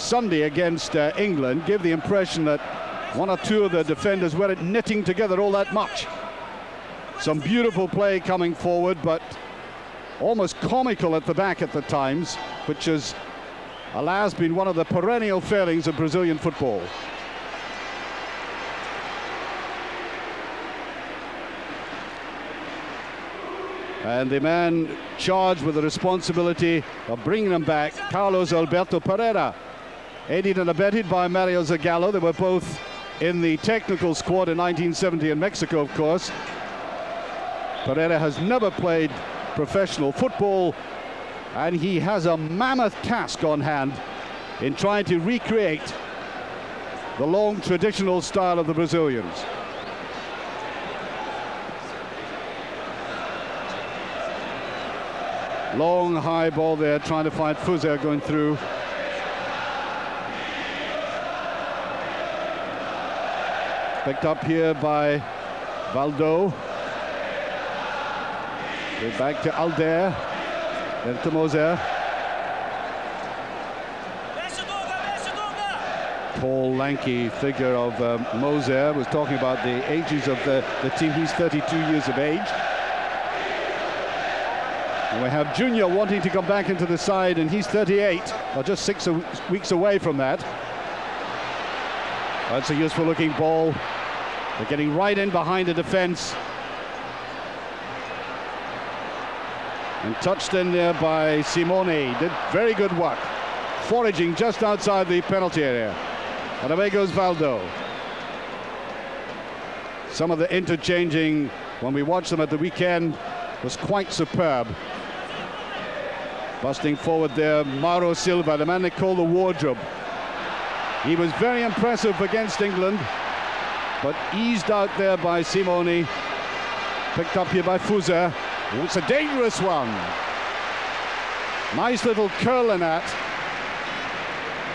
Sunday against England give the impression that one or two of the defenders weren't knitting together all that much. Some beautiful play coming forward, but almost comical at the back at the times, which has, alas, been one of the perennial failings of Brazilian football. And the man charged with the responsibility of bringing them back, Carlos Alberto Pereira, aided and abetted by Mario Zagallo. They were both in the technical squad in 1970 in Mexico, of course. Pereira has never played professional football, and he has a mammoth task on hand in trying to recreate the long traditional style of the Brazilians. Long high ball there, trying to find Fuser going through. Picked up here by Valdo. Back to Alder, then to Moser. Tall, lanky figure of Moser was talking about the ages of the team. He's 32 years of age. And we have Junior wanting to come back into the side, and he's 38, or just 6 weeks away from that. That's a useful looking ball. They're getting right in behind the defense. And touched in there by Simone. Did very good work, foraging just outside the penalty area. And away goes Valdo. Some of the interchanging, when we watched them at the weekend, was quite superb. Busting forward there, Mauro Silva, the man they call the wardrobe. He was very impressive against England, but eased out there by Simone. Picked up here by Fuser. Oh, it's a dangerous one. Nice little curl in that.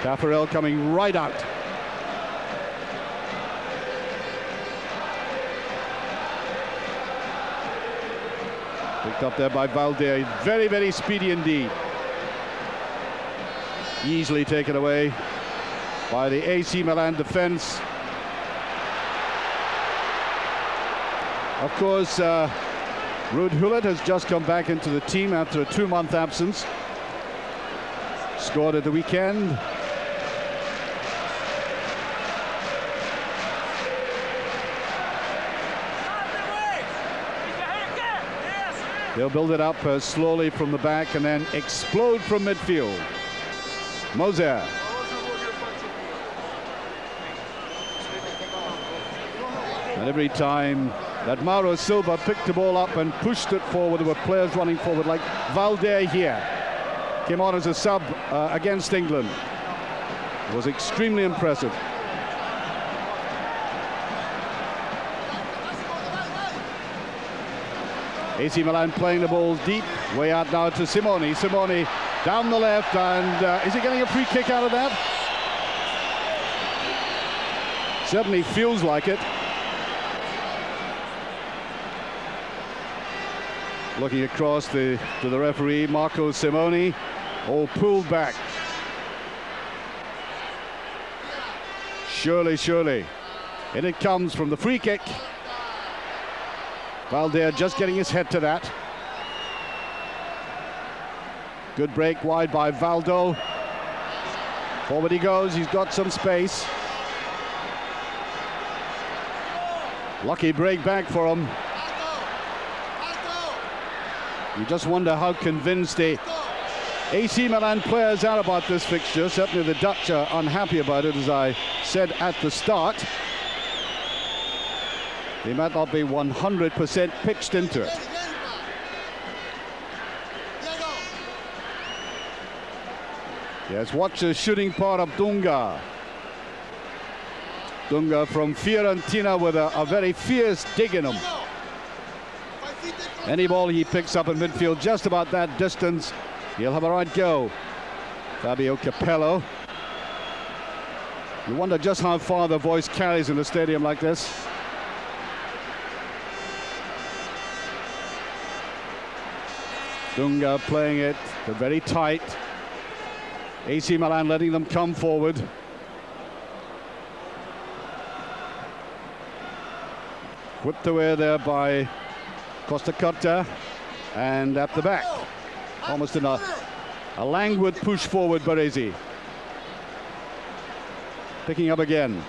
Taffarel coming right out. Picked up there by Valde. Very, very speedy indeed. Easily taken away by the AC Milan defense. Of course, Ruud Gullit has just come back into the team after a 2-month absence. Scored at the weekend. They'll build it up slowly from the back and then explode from midfield. Moser. And every time that Mauro Silva picked the ball up and pushed it forward, there were players running forward, like Valde here. Came on as a sub against England. It was extremely impressive. AC Milan playing the ball deep, way out now to Simone. Simone down the left, and is he getting a free kick out of that? Certainly feels like it. Looking across to the referee, Marco Simone, all pulled back. Surely, surely. In it comes from the free kick. Valde just getting his head to that. Good break wide by Valdo. Forward he goes, he's got some space. Lucky break back for him. You just wonder how convinced the AC Milan players are about this fixture. Certainly the Dutch are unhappy about it, as I said at the start. They might not be 100% pitched into it. Yes, watch the shooting part of Dunga. Dunga from Fiorentina with a very fierce dig in him. Any ball he picks up in midfield, just about that distance, he'll have a right go. Fabio Capello. You wonder just how far the voice carries in a stadium like this. Dunga playing it very tight. AC Milan letting them come forward. Whipped away there by Costa Curta, and at the back, almost in a languid push forward, Baresi. Picking up again.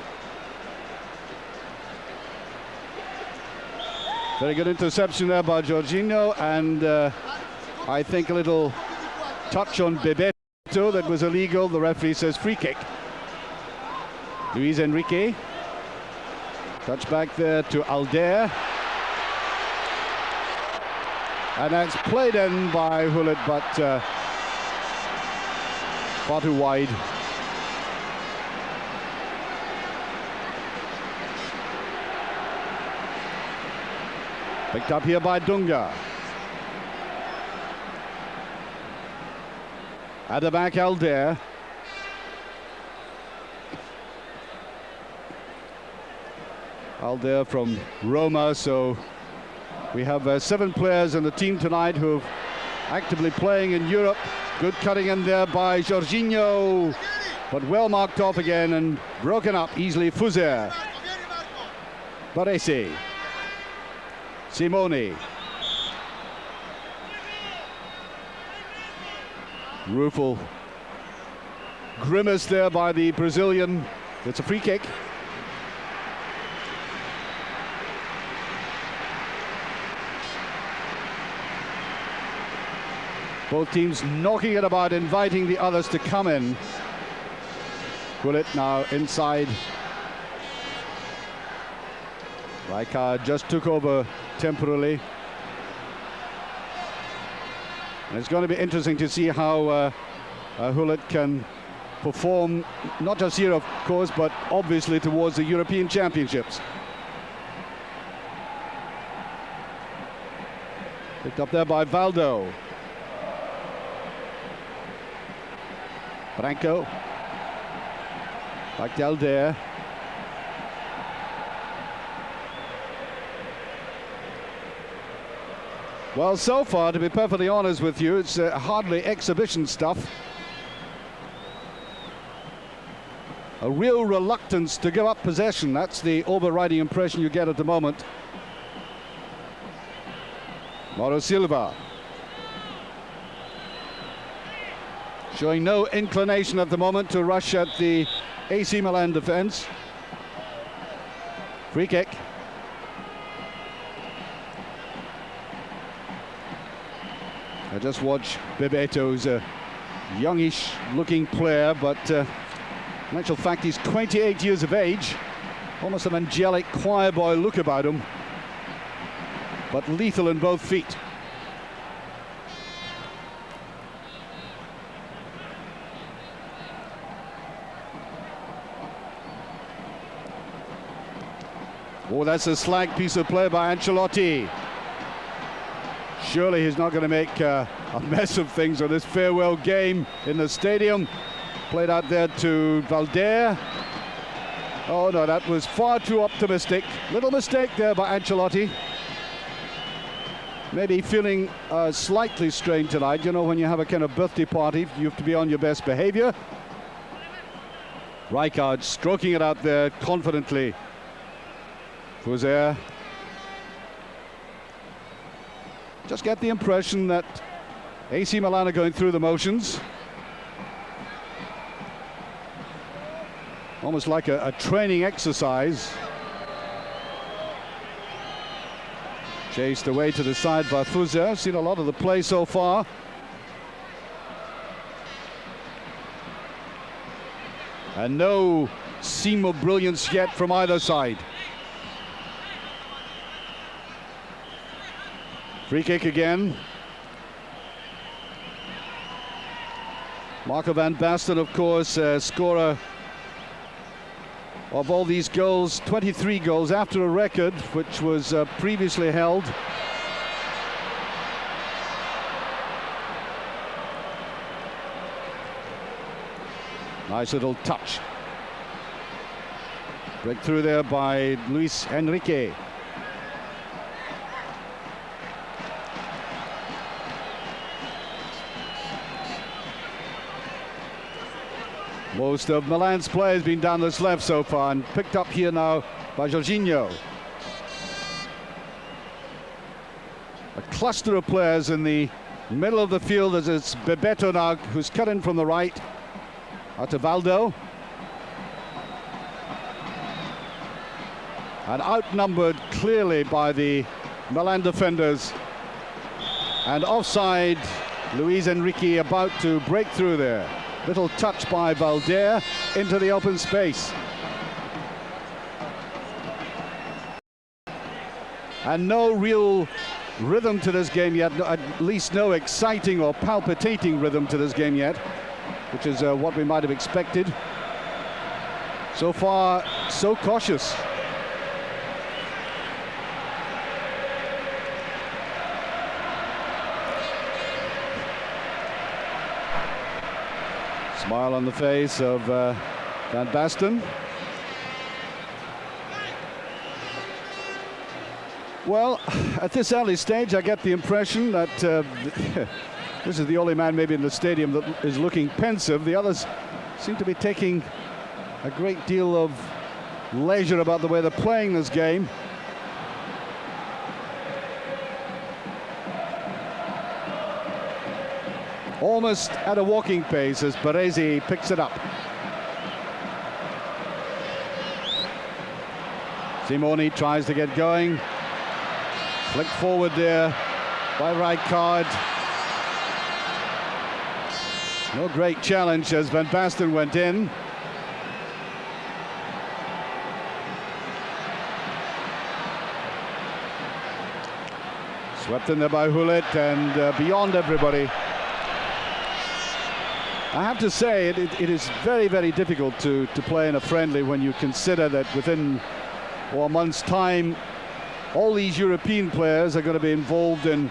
Very good interception there by Jorginho, and I think a little touch on Bebeto that was illegal. The referee says free kick. Luis Enrique. Touch back there to Alder. And that's played in by Hullet, but far too wide. Picked up here by Dunga. At the back, Alder. Alder from Roma, so we have 7 players in the team tonight who are actively playing in Europe. Good cutting in there by Jorginho, but well marked off again and broken up easily. Fuser. Baresi. Simone. Rueful grimace there by the Brazilian. It's a free kick. Both teams knocking it about, inviting the others to come in. Gullit now inside. Rijkaard just took over temporarily. And it's going to be interesting to see how Hullet can perform, not just here, of course, but obviously towards the European Championships. Picked up there by Valdo. Branco. Back to Alder. Well, so far, to be perfectly honest with you, it's hardly exhibition stuff. A real reluctance to give up possession. That's the overriding impression you get at the moment. Mauro Silva. Showing no inclination at the moment to rush at the AC Milan defense. Free kick. I just watch Bebeto, who's a youngish looking player, but in actual fact he's 28 years of age. Almost an angelic choir boy look about him, but lethal in both feet. Oh, that's a slag piece of play by Ancelotti. Surely he's not going to make a mess of things on this farewell game in the stadium. Played out there to Valder. Oh no, that was far too optimistic. Little mistake there by Ancelotti. Maybe feeling slightly strained tonight. You know, when you have a kind of birthday party, you have to be on your best behavior. Rijkaard stroking it out there confidently. Fuser. Just get the impression that AC Milan are going through the motions. Almost like a training exercise. Chased away to the side by Fuser. Seen a lot of the play so far. And no seam of brilliance yet from either side. Free kick again. Marco van Basten, of course, scorer of all these goals, 23 goals, after a record which was previously held. Nice little touch. Breakthrough there by Luis Enrique. Most of Milan's play has been down this left so far, and picked up here now by Jorginho. A cluster of players in the middle of the field as it's Bebeto now, who's cut in from the right. Out to Valdo. And outnumbered clearly by the Milan defenders. And offside, Luis Enrique about to break through there. Little touch by Valder into the open space. And no real rhythm to this game yet, at least no exciting or palpitating rhythm to this game yet, which is what we might have expected. So far, so cautious. Smile on the face of Van Basten. Well, at this early stage, I get the impression that this is the only man maybe in the stadium that is looking pensive. The others seem to be taking a great deal of leisure about the way they're playing this game. Almost at a walking pace as Baresi picks it up. Simoni tries to get going. Flicked forward there by Rijkaard. No great challenge as Van Basten went in. Swept in there by Hullet and beyond everybody. I have to say, it is very, very difficult to play in a friendly when you consider that within a month's time, all these European players are going to be involved in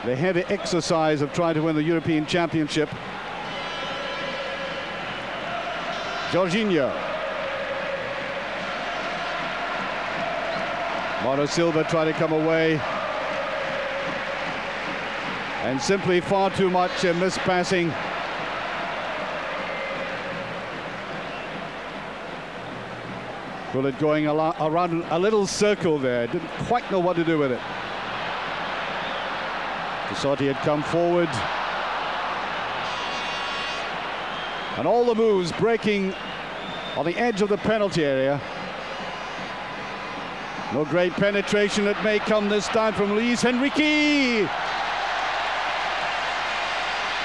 the heavy exercise of trying to win the European Championship. Jorginho. Mauro Silva trying to come away. And simply far too much mispassing. Bullet going around a little circle there. Didn't quite know what to do with it. Desotti had come forward. And all the moves breaking on the edge of the penalty area. No great penetration. It may come this time from Luis Enrique.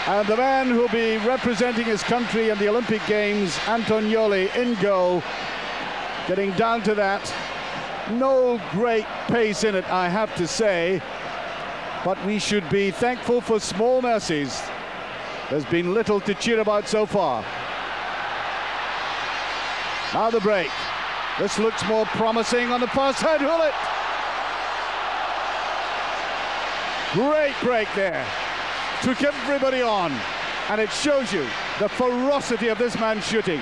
And the man who'll be representing his country in the Olympic Games, Antonioli, in goal. Getting down to that. No great pace in it, I have to say. But we should be thankful for small mercies. There's been little to cheer about so far. Now the break. This looks more promising on the far side. Hullet. Great break there. Took everybody on. And it shows you the ferocity of this man shooting.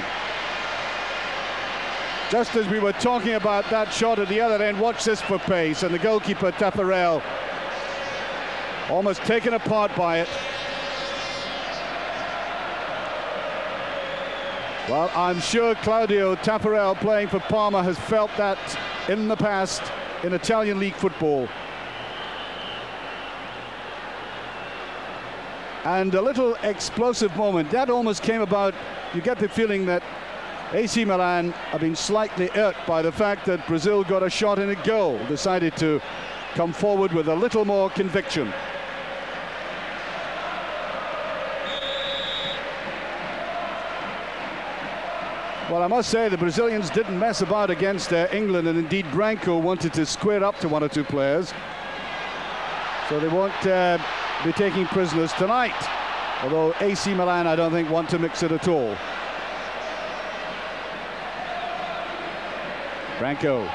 Just as we were talking about that shot at the other end, watch this for pace. And the goalkeeper, Taffarel, almost taken apart by it. Well, I'm sure Claudio Taffarel, playing for Parma, has felt that in the past in Italian league football. And a little explosive moment. That almost came about, you get the feeling that AC Milan have been slightly irked by the fact that Brazil got a shot in a goal, decided to come forward with a little more conviction. Well, I must say the Brazilians didn't mess about against England, and indeed Branco wanted to square up to one or two players. So they won't be taking prisoners tonight, although AC Milan, I don't think, want to mix it at all. Branco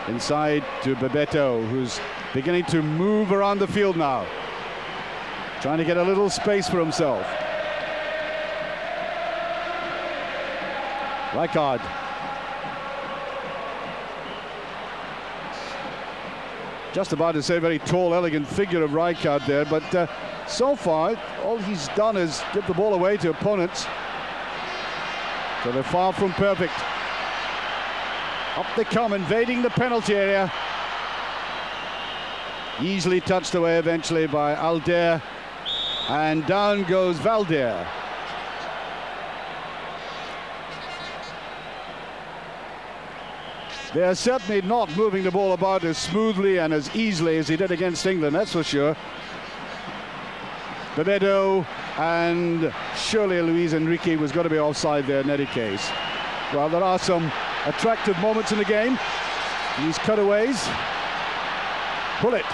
inside to Bebeto, who's beginning to move around the field now, trying to get a little space for himself. Rijkaard. Just about to say very tall, elegant figure of Rijkaard there, but so far all he's done is give the ball away to opponents. So they're far from perfect. Up they come, invading the penalty area. Easily touched away eventually by Alder. And down goes Valder. They are certainly not moving the ball about as smoothly and as easily as he did against England, that's for sure. Bebedo, and surely Luis Enrique was going to be offside there in any case. Well, there are some attractive moments in the game. These cutaways. Pull it.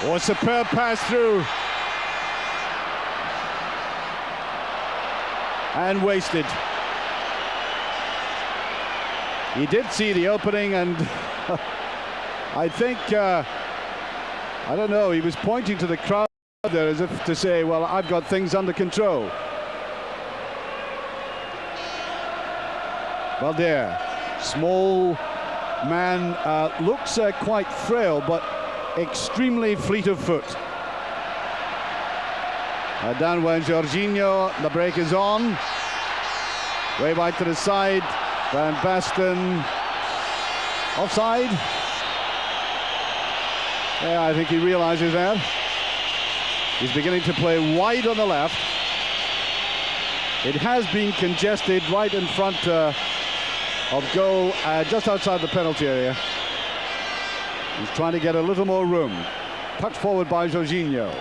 Oh, a superb pass through. And wasted. He did see the opening, and I think, I don't know, he was pointing to the crowd there as if to say, well, I've got things under control. Valder, small man, looks quite frail, but extremely fleet of foot. Down went Jorginho, the break is on. Way wide to the side, Van Basten, offside. Yeah, I think he realizes that. He's beginning to play wide on the left. It has been congested right in front of goal, just outside the penalty area. He's trying to get a little more room. Touch forward by Jorginho.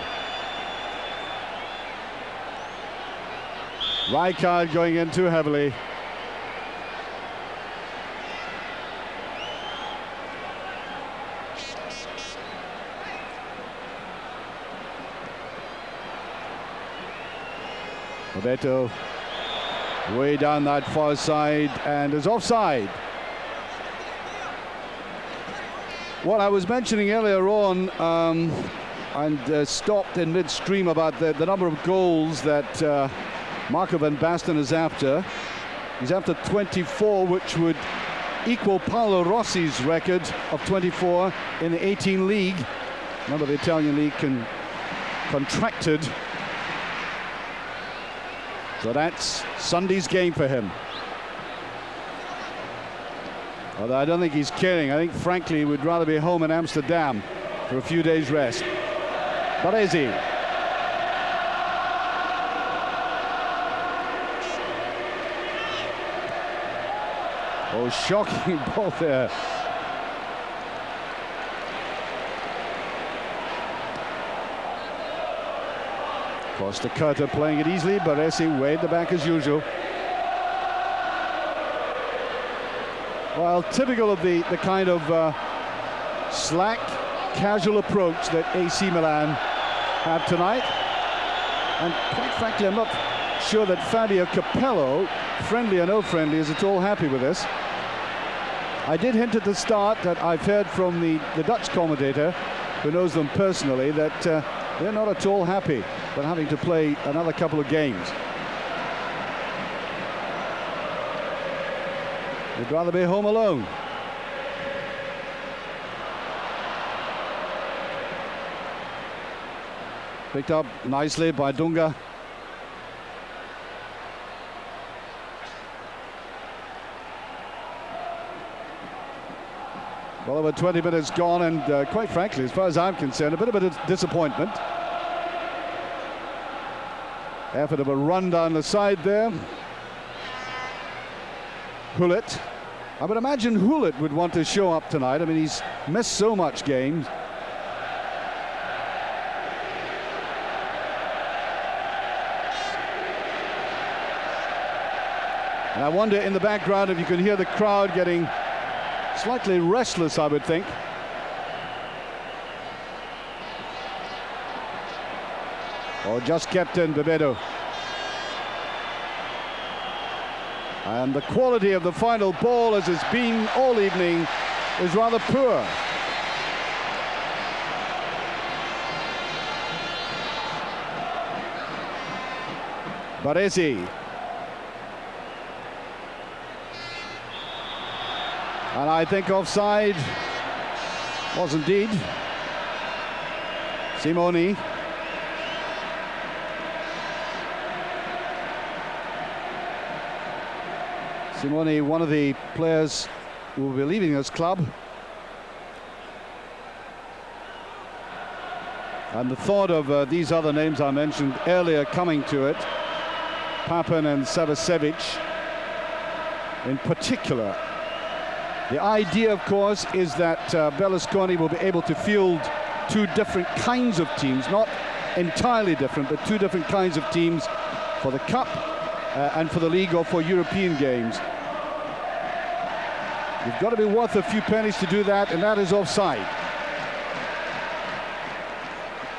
Rijkaard going in too heavily. Bebeto way down that far side and is offside. What I was mentioning earlier on and stopped in midstream about the number of goals that Marco van Basten is after. He's after 24, which would equal Paolo Rossi's record of 24 in the 18 league. Remember, the Italian league contracted. So that's Sunday's game for him. Although I don't think he's caring. I think, frankly, he would rather be home in Amsterdam for a few days' rest. Baresi. Oh, shocking ball there. Costa Curta playing it easily. Baresi way at the back as usual. Well, typical of the kind of slack, casual approach that AC Milan have tonight. And quite frankly, I'm not sure that Fabio Capello, friendly or no friendly, is at all happy with this. I did hint at the start that I've heard from the Dutch commentator, who knows them personally, that they're not at all happy with having to play another couple of games. They'd rather be home alone. Picked up nicely by Dunga. Well, over 20 minutes gone, and quite frankly, as far as I'm concerned, a bit of a disappointment. Effort of a run down the side there. Hullet. I would imagine Hullet would want to show up tonight. I mean, he's missed so much games. And I wonder in the background if you can hear the crowd getting slightly restless, I would think. Or just kept in, Bebedo. And the quality of the final ball, as it's been all evening, is rather poor. Baresi. And I think offside was indeed. Simoni. Simone, one of the players who will be leaving his club. And the thought of these other names I mentioned earlier coming to it, Papen and Savicevic in particular. The idea, of course, is that Berlusconi will be able to field two different kinds of teams, not entirely different, but two different kinds of teams for the Cup and for the League or for European games. You've got to be worth a few pennies to do that, and that is offside.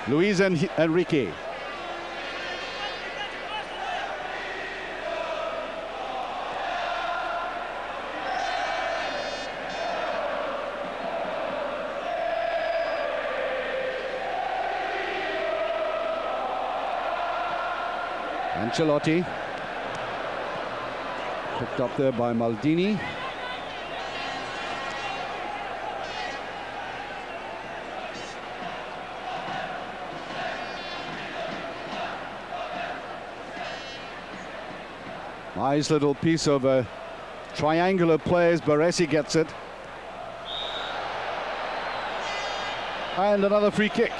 Luis Enrique. Ancelotti. Picked up there by Maldini. Nice little piece of triangular play as Baresi gets it. And another free kick.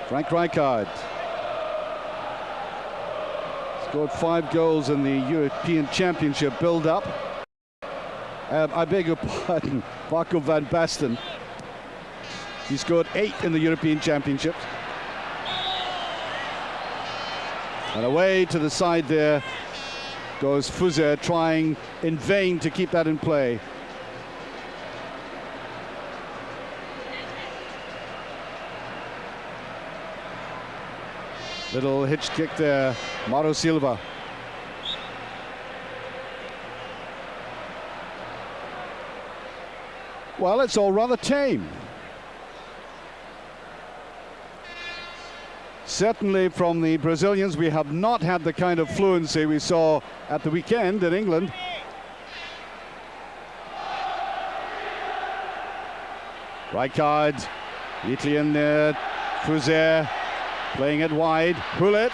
Frank Rijkaard scored 5 goals in the European Championship build-up. I beg your pardon, Marco van Basten. He scored 8 in the European Championships. And away to the side there goes Fuze, trying in vain to keep that in play. Little hitch kick there, Mauro Silva. Well, it's all rather tame. Certainly from the Brazilians, we have not had the kind of fluency we saw at the weekend in England. Rijkaard, neatly in there, Fuze playing it wide, Hullet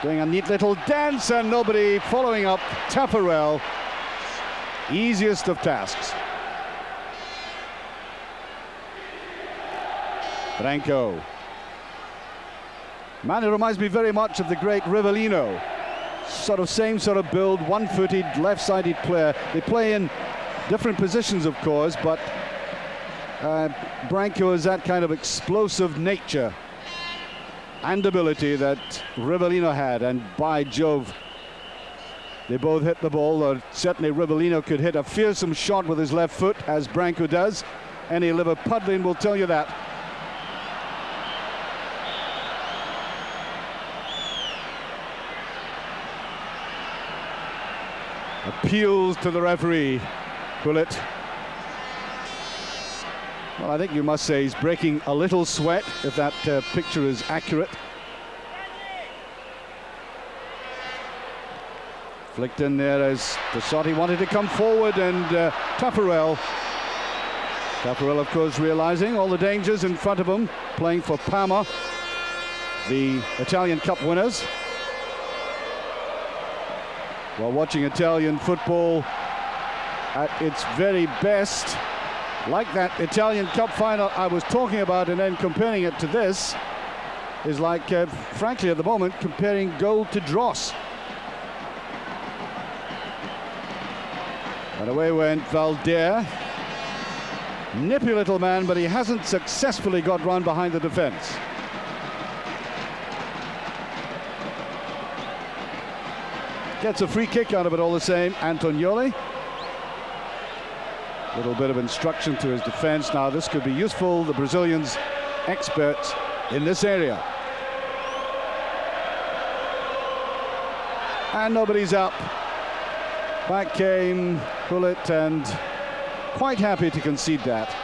doing a neat little dance and nobody following up. Taffarel, easiest of tasks. Branco. Man, it reminds me very much of the great Rivellino. Same sort of build, one-footed, left-sided player. They play in different positions, of course, but Branco has that kind of explosive nature and ability that Rivellino had, and by Jove, they both hit the ball. Or certainly Rivellino could hit a fearsome shot with his left foot, as Branco does. Any Liverpudlian will tell you that. Appeals to the referee, Hullet. Well, I think you must say he's breaking a little sweat, if that picture is accurate. Flicked in there as Tassotti wanted to come forward, and Taffarel, of course, realizing all the dangers in front of him, playing for Parma, the Italian Cup winners. While watching Italian football at its very best, like that Italian Cup final I was talking about, and then comparing it to this is like, frankly, at the moment, comparing goal to dross. And away went Valder. Nippy little man, but he hasn't successfully got round behind the defence. Gets a free kick out of it all the same, Antonioli. Little bit of instruction to his defence. Now this could be useful. The Brazilians, experts in this area. And nobody's up. Back came Hullet, and quite happy to concede that.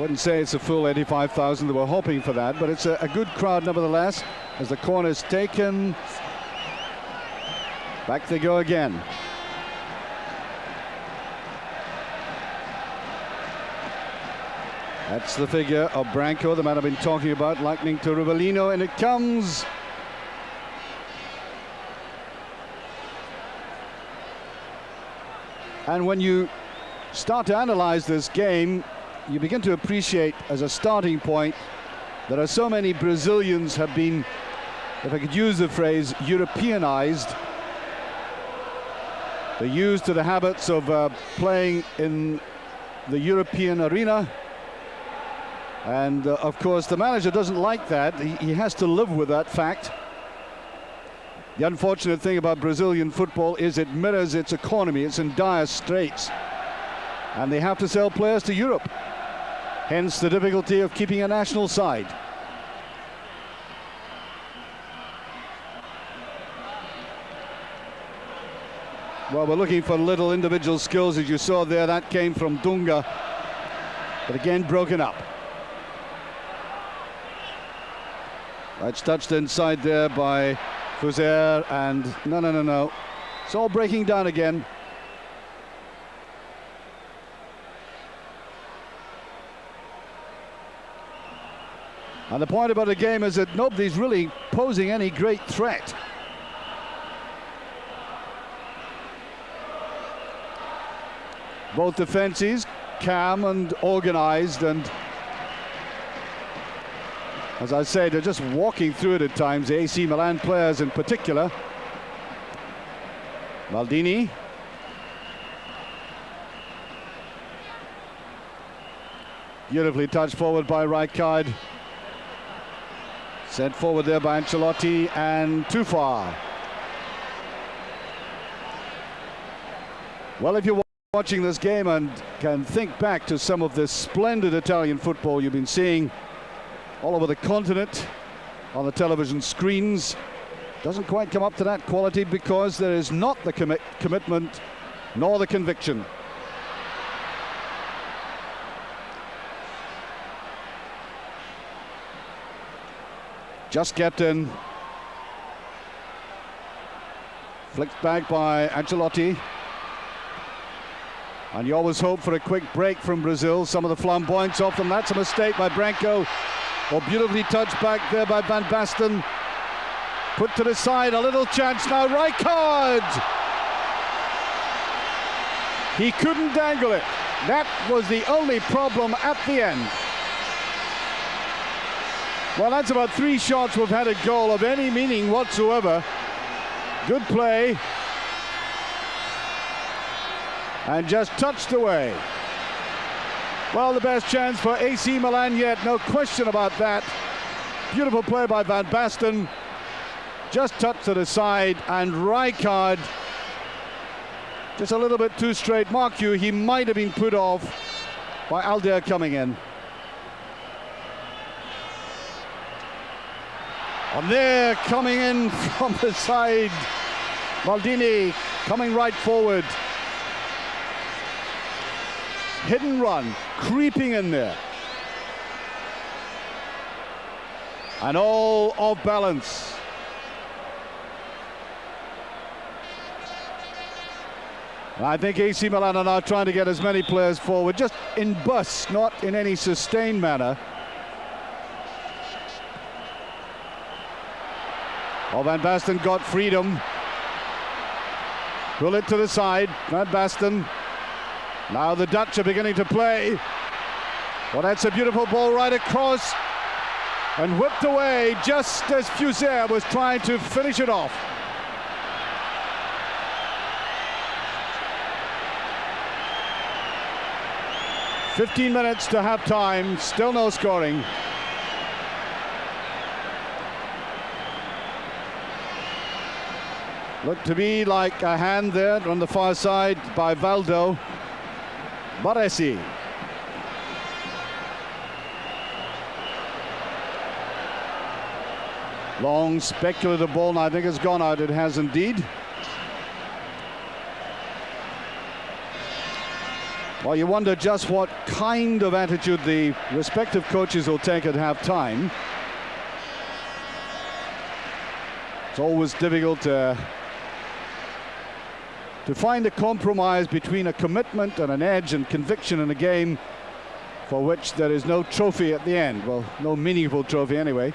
wouldn't say it's a full 85,000. They were hoping for that, but it's a good crowd nevertheless. As the corner's taken, back they go again. That's the figure of Branco, the man I've been talking about, likening to Rivellino, and it comes. And when you start to analyze this game, you begin to appreciate, as a starting point, there are so many Brazilians have been, if I could use the phrase, Europeanized. They're used to the habits of playing in the European arena. And of course, the manager doesn't like that. He has to live with that fact. The unfortunate thing about Brazilian football is it mirrors its economy. It's in dire straits. And they have to sell players to Europe. Hence the difficulty of keeping a national side. Well, we're looking for little individual skills, as you saw there. That came from Dunga, but again broken up. That's touched inside there by Fuser, and no. It's all breaking down again. And the point about the game is that nobody's really posing any great threat. Both defenses calm and organized, and as I say, they're just walking through it at times, the AC Milan players in particular. Maldini. Beautifully touched forward by Rijkaard. Sent forward there by Ancelotti, and too far. Well, if you're watching this game and can think back to some of this splendid Italian football you've been seeing all over the continent on the television screens, doesn't quite come up to that quality because there is not the commitment nor the conviction. Just kept in. Flicked back by Ancelotti. And you always hope for a quick break from Brazil. Some of the flamboyance off them. That's a mistake by Branco. Oh, beautifully touched back there by Van Basten. Put to the side, a little chance now. Rijkaard! He couldn't dangle it. That was the only problem at the end. Well, that's about 3 shots we've had a goal of any meaning whatsoever. Good play. And just touched away. Well, the best chance for AC Milan yet, no question about that. Beautiful play by Van Basten. Just touched to the side, and Rijkaard just a little bit too straight. Mark you, he might have been put off by Alder coming in. And there, coming in from the side, Maldini coming right forward. Hidden run, creeping in there. And all off balance. And I think AC Milan are now trying to get as many players forward, just in bursts, not in any sustained manner. Oh, Van Basten got freedom. Pull it to the side, Van Basten. Now the Dutch are beginning to play. Well, that's a beautiful ball right across and whipped away just as Fuser was trying to finish it off. "15 minutes to half time, still no scoring. Looked to be like a hand there on the far side by Valdo. Baresi. Long speculative ball, and I think it's gone out. It has indeed. Well, you wonder just what kind of attitude the respective coaches will take at half-time. It's always difficult to find a compromise between a commitment and an edge and conviction in a game for which there is no trophy at the end. Well, no meaningful trophy anyway.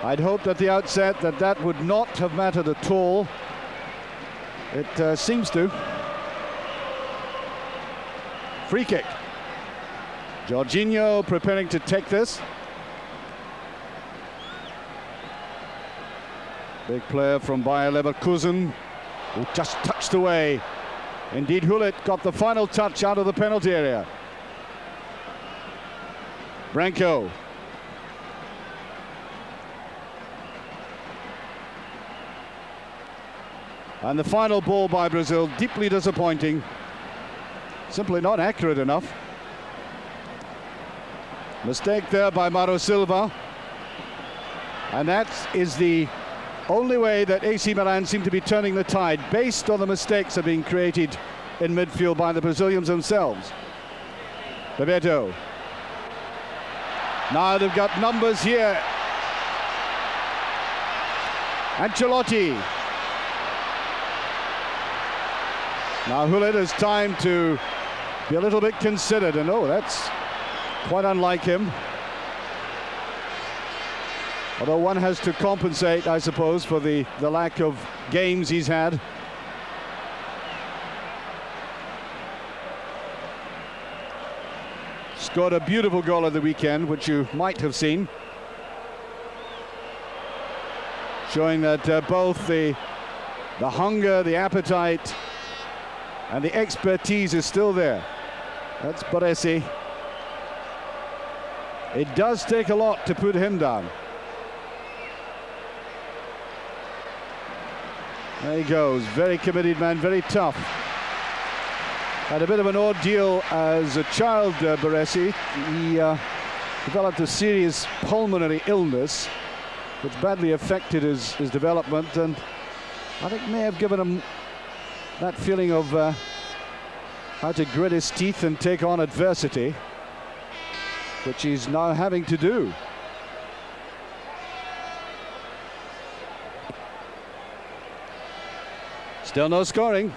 I'd hoped at the outset that that would not have mattered at all. It seems to. Free kick. Jorginho preparing to take this. Big player from Bayer Leverkusen, who just touched away. Indeed, Hullet got the final touch out of the penalty area. Branco. And the final ball by Brazil, deeply disappointing. Simply not accurate enough. Mistake there by Mauro Silva. And that is the only way that AC Milan seem to be turning the tide, based on the mistakes that are being created in midfield by the Brazilians themselves. Bebeto. Now they've got numbers here. Ancelotti. Now Hullet has time to be a little bit considered, and oh, that's quite unlike him. Although one has to compensate, I suppose, for the lack of games he's had. Scored a beautiful goal at the weekend, which you might have seen. Showing that both the hunger, the appetite, and the expertise is still there. That's Baresi. It does take a lot to put him down. There he goes, very committed man, very tough. Had a bit of an ordeal as a child, Baresi. He developed a serious pulmonary illness which badly affected his development, and I think may have given him that feeling of how to grit his teeth and take on adversity, which he's now having to do. Still no scoring.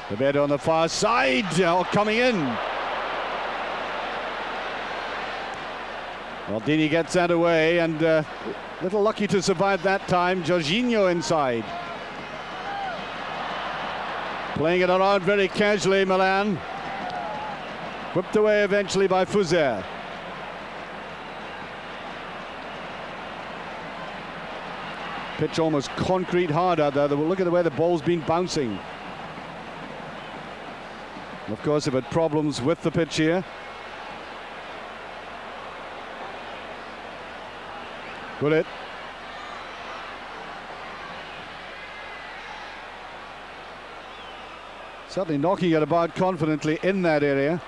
The bed on the far side, coming in. Maldini gets that away, and little lucky to survive that time. Jorginho inside. Playing it around very casually, Milan. Whipped away eventually by Fuzer. Pitch almost concrete hard out there. Look at the way the ball's been bouncing. And of course, they've had problems with the pitch here. Hullet. Certainly knocking it about confidently in that area.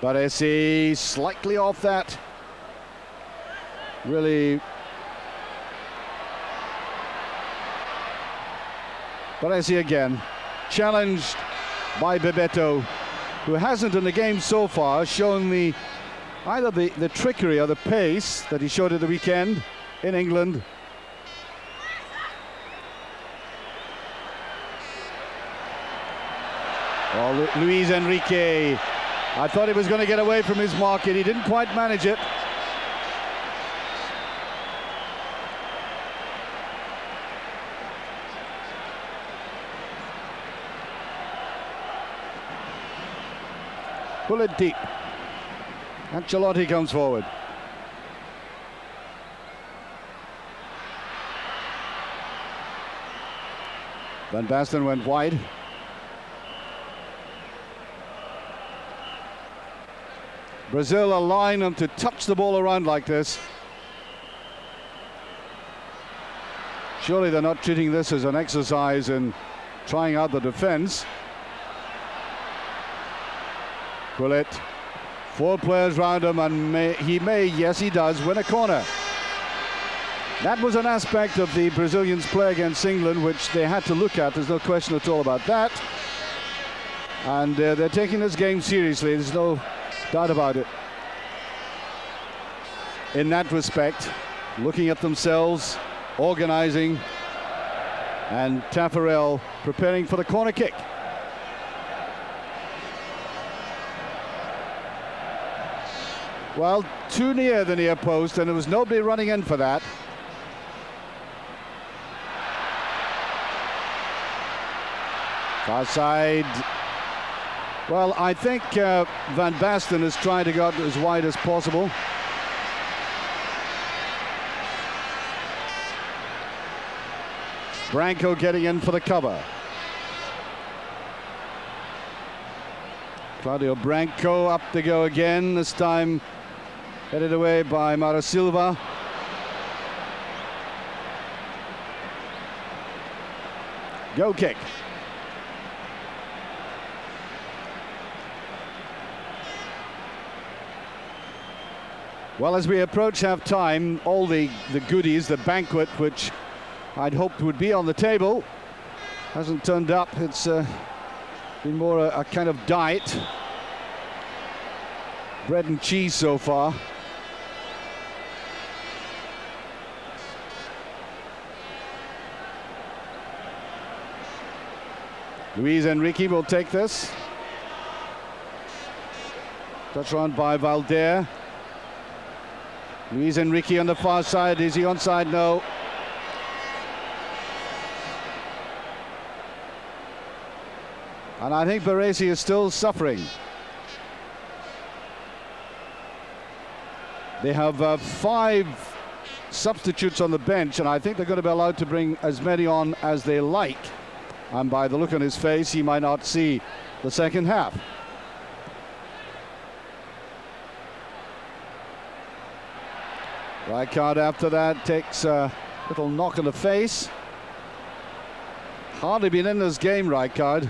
Baresi slightly off that. Really. Baresi again, challenged by Bebeto, who hasn't in the game so far shown either the trickery or the pace that he showed at the weekend in England. Oh, Luis Enrique. I thought he was going to get away from his market. He didn't quite manage it. Pull it deep. Ancelotti comes forward. Van Basten went wide. Brazil allowing them to touch the ball around like this. Surely they're not treating this as an exercise in trying out the defense. Hullet 4 players round him, and yes, he does win a corner. That was an aspect of the Brazilians' play against England which they had to look at. There's no question at all about that. And they're taking this game seriously. There's no doubt about it. In that respect, looking at themselves, organising, and Taffarel preparing for the corner kick. Well, too near the near post, and there was nobody running in for that. Far side. Well, I think Van Basten is trying to go as wide as possible. Branco getting in for the cover. Claudio Branco up to go again, this time headed away by Mauro Silva. Goal kick. Well, as we approach half-time, all the goodies, the banquet, which I'd hoped would be on the table, hasn't turned up. It's been more a kind of diet. Bread and cheese so far. Luis Enrique will take this. Touch on by Valder. Luis Enrique on the far side. Is he onside? No. And I think Baresi is still suffering. They have 5 substitutes on the bench, and I think they're going to be allowed to bring as many on as they like. And by the look on his face, he might not see the second half. Rijkaard after that takes a little knock in the face. Hardly been in this game, Rijkaard.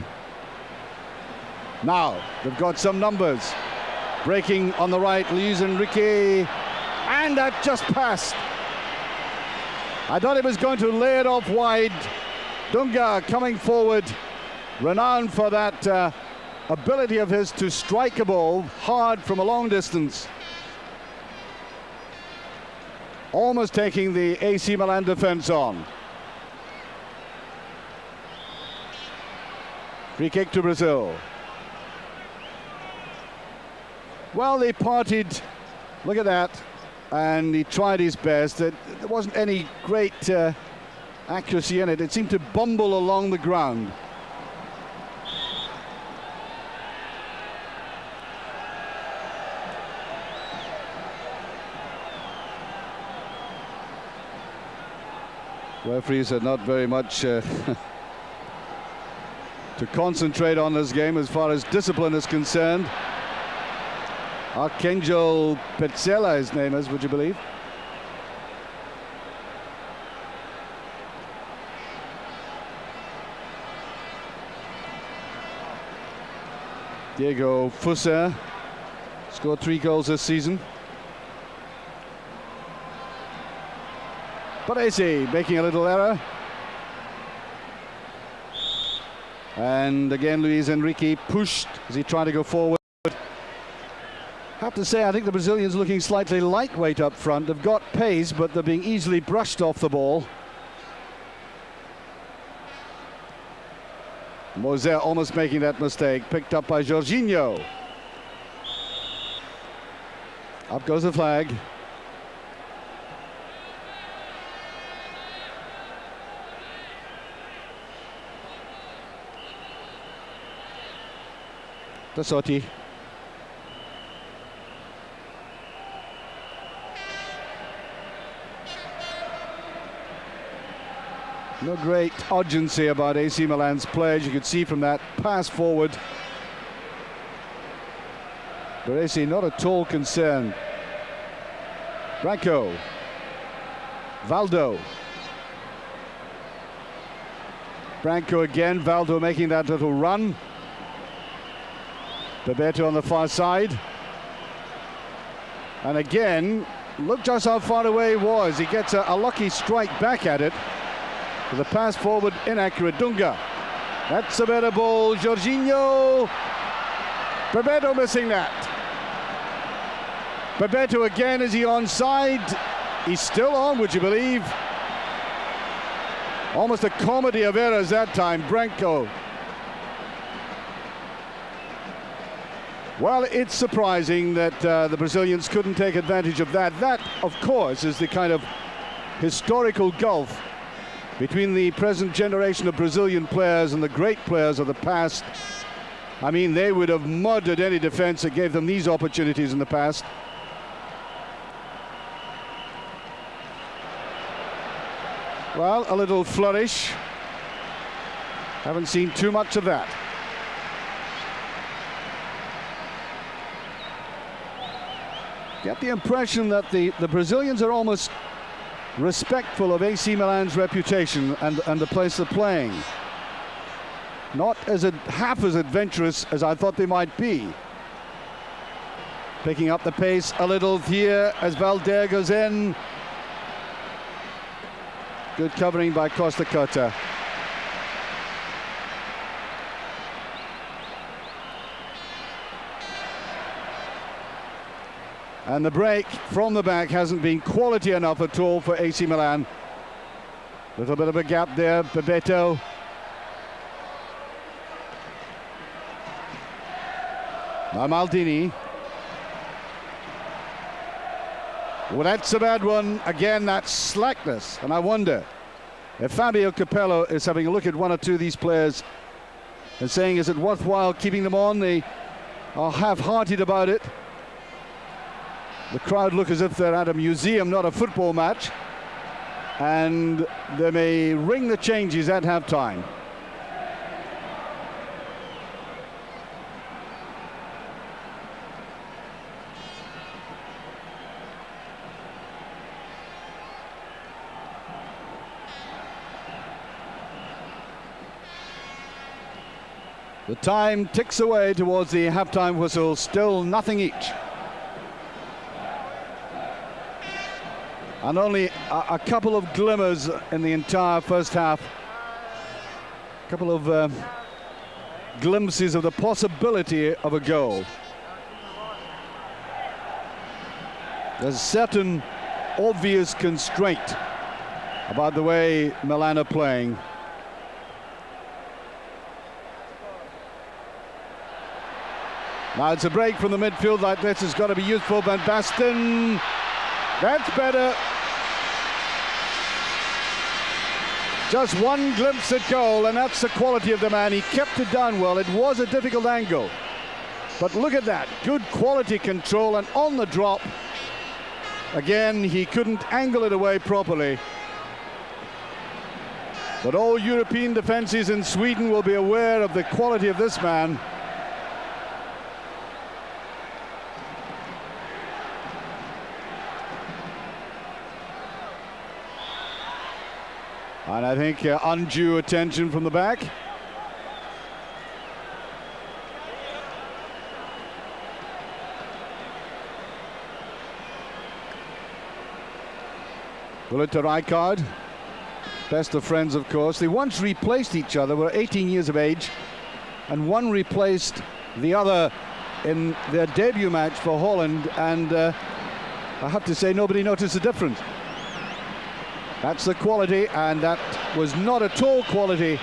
Now, they've got some numbers. Breaking on the right, Luis Enrique. And that just passed. I thought he was going to lay it off wide. Dunga coming forward, renowned for that ability of his to strike a ball hard from a long distance. Almost taking the AC Milan defense on. Free kick to Brazil. Well, they partied, look at that, and he tried his best. There wasn't any great accuracy in it. It seemed to bumble along the ground. Referees are not very much to concentrate on this game as far as discipline is concerned. Archangel Petzela, his name is, would you believe? Diego Fuser scored 3 goals this season. Baresi making a little error. And again, Luis Enrique pushed as he tried to go forward. Have to say, I think the Brazilians looking slightly lightweight up front. They've got pace, but they're being easily brushed off the ball. Moser almost making that mistake, picked up by Jorginho. Up goes the flag. Tassotti. No great urgency about AC Milan's play, as you could see from that pass forward. Baresi not at all concerned. Branco. Valdo. Branco again, Valdo making that little run. Bebeto on the far side. And again, look just how far away he was. He gets a lucky strike back at it. With a pass forward, inaccurate. Dunga. That's a better ball. Jorginho. Bebeto missing that. Bebeto again, is he onside? He's still on, would you believe? Almost a comedy of errors that time. Branco. Well, it's surprising that the Brazilians couldn't take advantage of that. That, of course, is the kind of historical gulf between the present generation of Brazilian players and the great players of the past. I mean, they would have murdered any defense that gave them these opportunities in the past. Well, a little flourish. Haven't seen too much of that. Get the impression that the Brazilians are almost respectful of AC Milan's reputation and the place they're playing. Not half as adventurous as I thought they might be. Picking up the pace a little here as Valder goes in. Good covering by Costa Curta. And the break from the back hasn't been quality enough at all for AC Milan. Little bit of a gap there, Bebeto. Now Maldini. Well, that's a bad one. Again, that's slackness. And I wonder if Fabio Capello is having a look at one or two of these players and saying, is it worthwhile keeping them on? They are half-hearted about it. The crowd look as if they're at a museum, not a football match. And they may ring the changes at half-time. The time ticks away towards the half-time whistle, still nothing each. And only a couple of glimmers in the entire first half. A couple of glimpses of the possibility of a goal. There's a certain obvious constraint about the way Milan are playing. Now it's a break from the midfield like this. It's got to be useful. Van Basten. That's better. Just one glimpse at goal, and that's the quality of the man. He kept it down well. It was a difficult angle. But look at that. Good quality control, and on the drop. Again, he couldn't angle it away properly. But all European defenses in Sweden will be aware of the quality of this man. And I think undue attention from the back. Bullet to Rijkaard. Best of friends, of course. They once replaced each other, were 18 years of age, and one replaced the other in their debut match for Holland, and I have to say nobody noticed the difference. That's the quality, and that was not at all quality.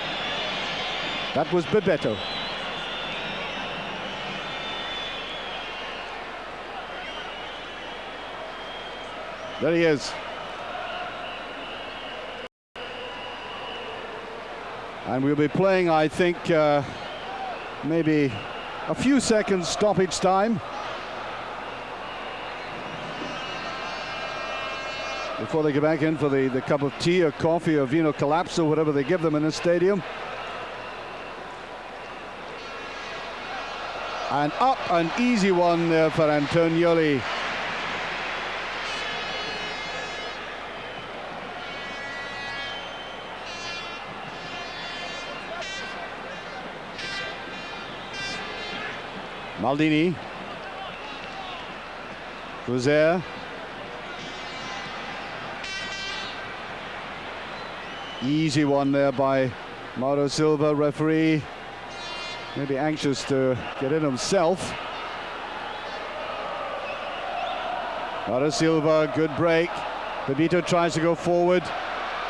That was Bebeto. There he is. And we'll be playing, I think, maybe a few seconds stoppage time before they get back in for the cup of tea or coffee or vino collapso, whatever they give them in the stadium. And up, an easy one there for Antonioli. Maldini. Cruzeiro. Easy one there by Mauro Silva, referee. Maybe anxious to get in himself. Mauro Silva, good break. Babito tries to go forward.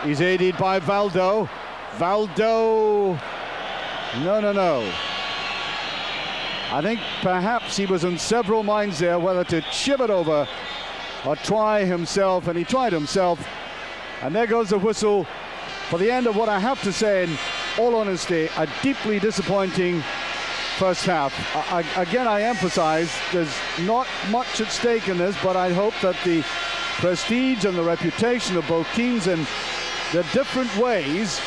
He's aided by Valdo. Valdo. No. I think perhaps he was in several minds there whether to chip it over or try himself, and he tried himself. And there goes the whistle for the end of what I have to say, in all honesty, a deeply disappointing first half. Again, I emphasize there's not much at stake in this, but I hope that the prestige and the reputation of both teams in their different ways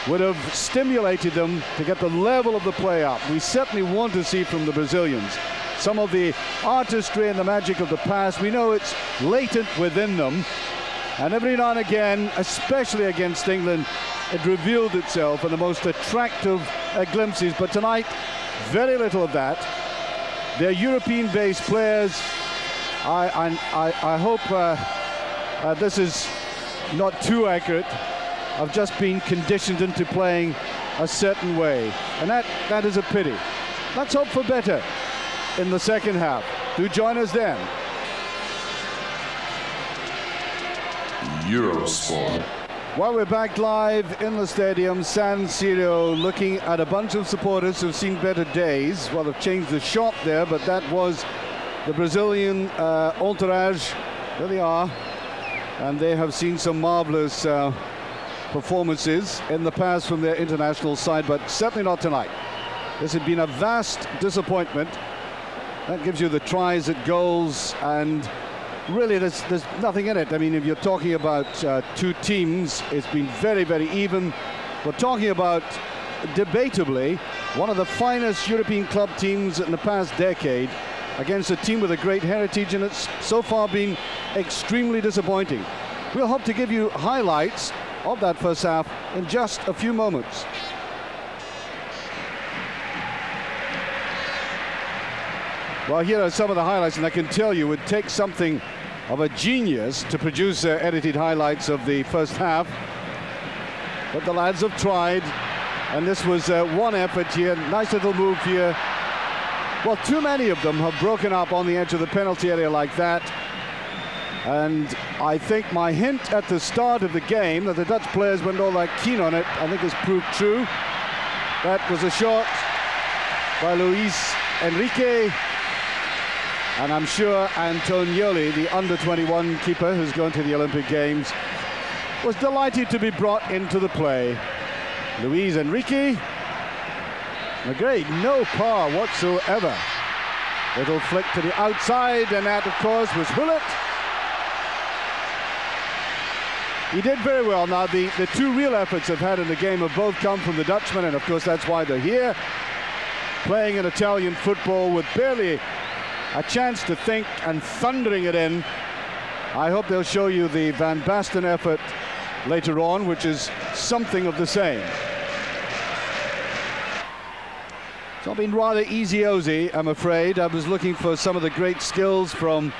would have stimulated them to get the level of the play up. We certainly want to see from the Brazilians some of the artistry and the magic of the past. We know it's latent within them, and every now and again, especially against England, it revealed itself in the most attractive glimpses. But tonight, very little of that. They're European-based players. I hope this is not too accurate. I've just been conditioned into playing a certain way, and that is a pity. Let's hope for better in the second half. Do join us then. Eurosport. Well, we're back live in the stadium, San Siro, looking at a bunch of supporters who've seen better days. Well, they've changed the shot there, but that was the Brazilian entourage. There they are, and they have seen some marvelous performances in the past from their international side, but certainly not tonight. This had been a vast disappointment. That gives you the tries at goals, and really there's nothing in it. I mean, if you're talking about two teams, it's been very, very even. We're talking about, debatably, one of the finest European club teams in the past decade against a team with a great heritage, and it's so far been extremely disappointing. We'll hope to give you highlights of that first half in just a few moments. Well, here are some of the highlights, and I can tell you it would take something of a genius to produce edited highlights of the first half. But the lads have tried, and this was one effort here. Nice little move here. Well, too many of them have broken up on the edge of the penalty area like that. And I think my hint at the start of the game that the Dutch players weren't all that keen on it, I think has proved true. That was a shot by Luis Enrique. And I'm sure Antonioli, the under-21 keeper who's going to the Olympic Games, was delighted to be brought into the play. Luis Enrique. McGray, no power whatsoever. Little flick to the outside, and that, of course, was Hullet. He did very well. Now, the two real efforts I've had in the game have both come from the Dutchman, and of course that's why they're here, playing an Italian football with barely a chance to think and thundering it in. I hope they'll show you the Van Basten effort later on, which is something of the same. It's not been rather easy-ozy, I'm afraid. I was looking for some of the great skills from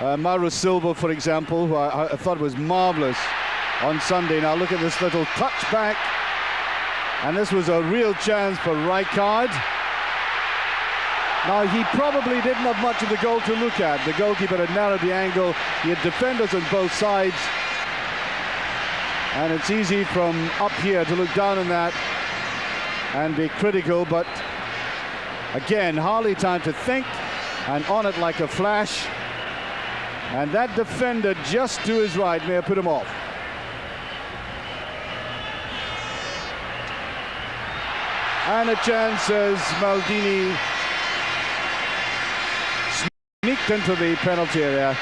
Mauro Silva, for example, who I thought was marvelous on Sunday. Now look at this little touchback, and this was a real chance for Rijkaard. Now, he probably didn't have much of the goal to look at. The goalkeeper had narrowed the angle. He had defenders on both sides, and it's easy from up here to look down on that and be critical, but again, hardly time to think, and on it like a flash. And that defender just to his right may have put him off. And a chance as Maldini sneaked into the penalty area.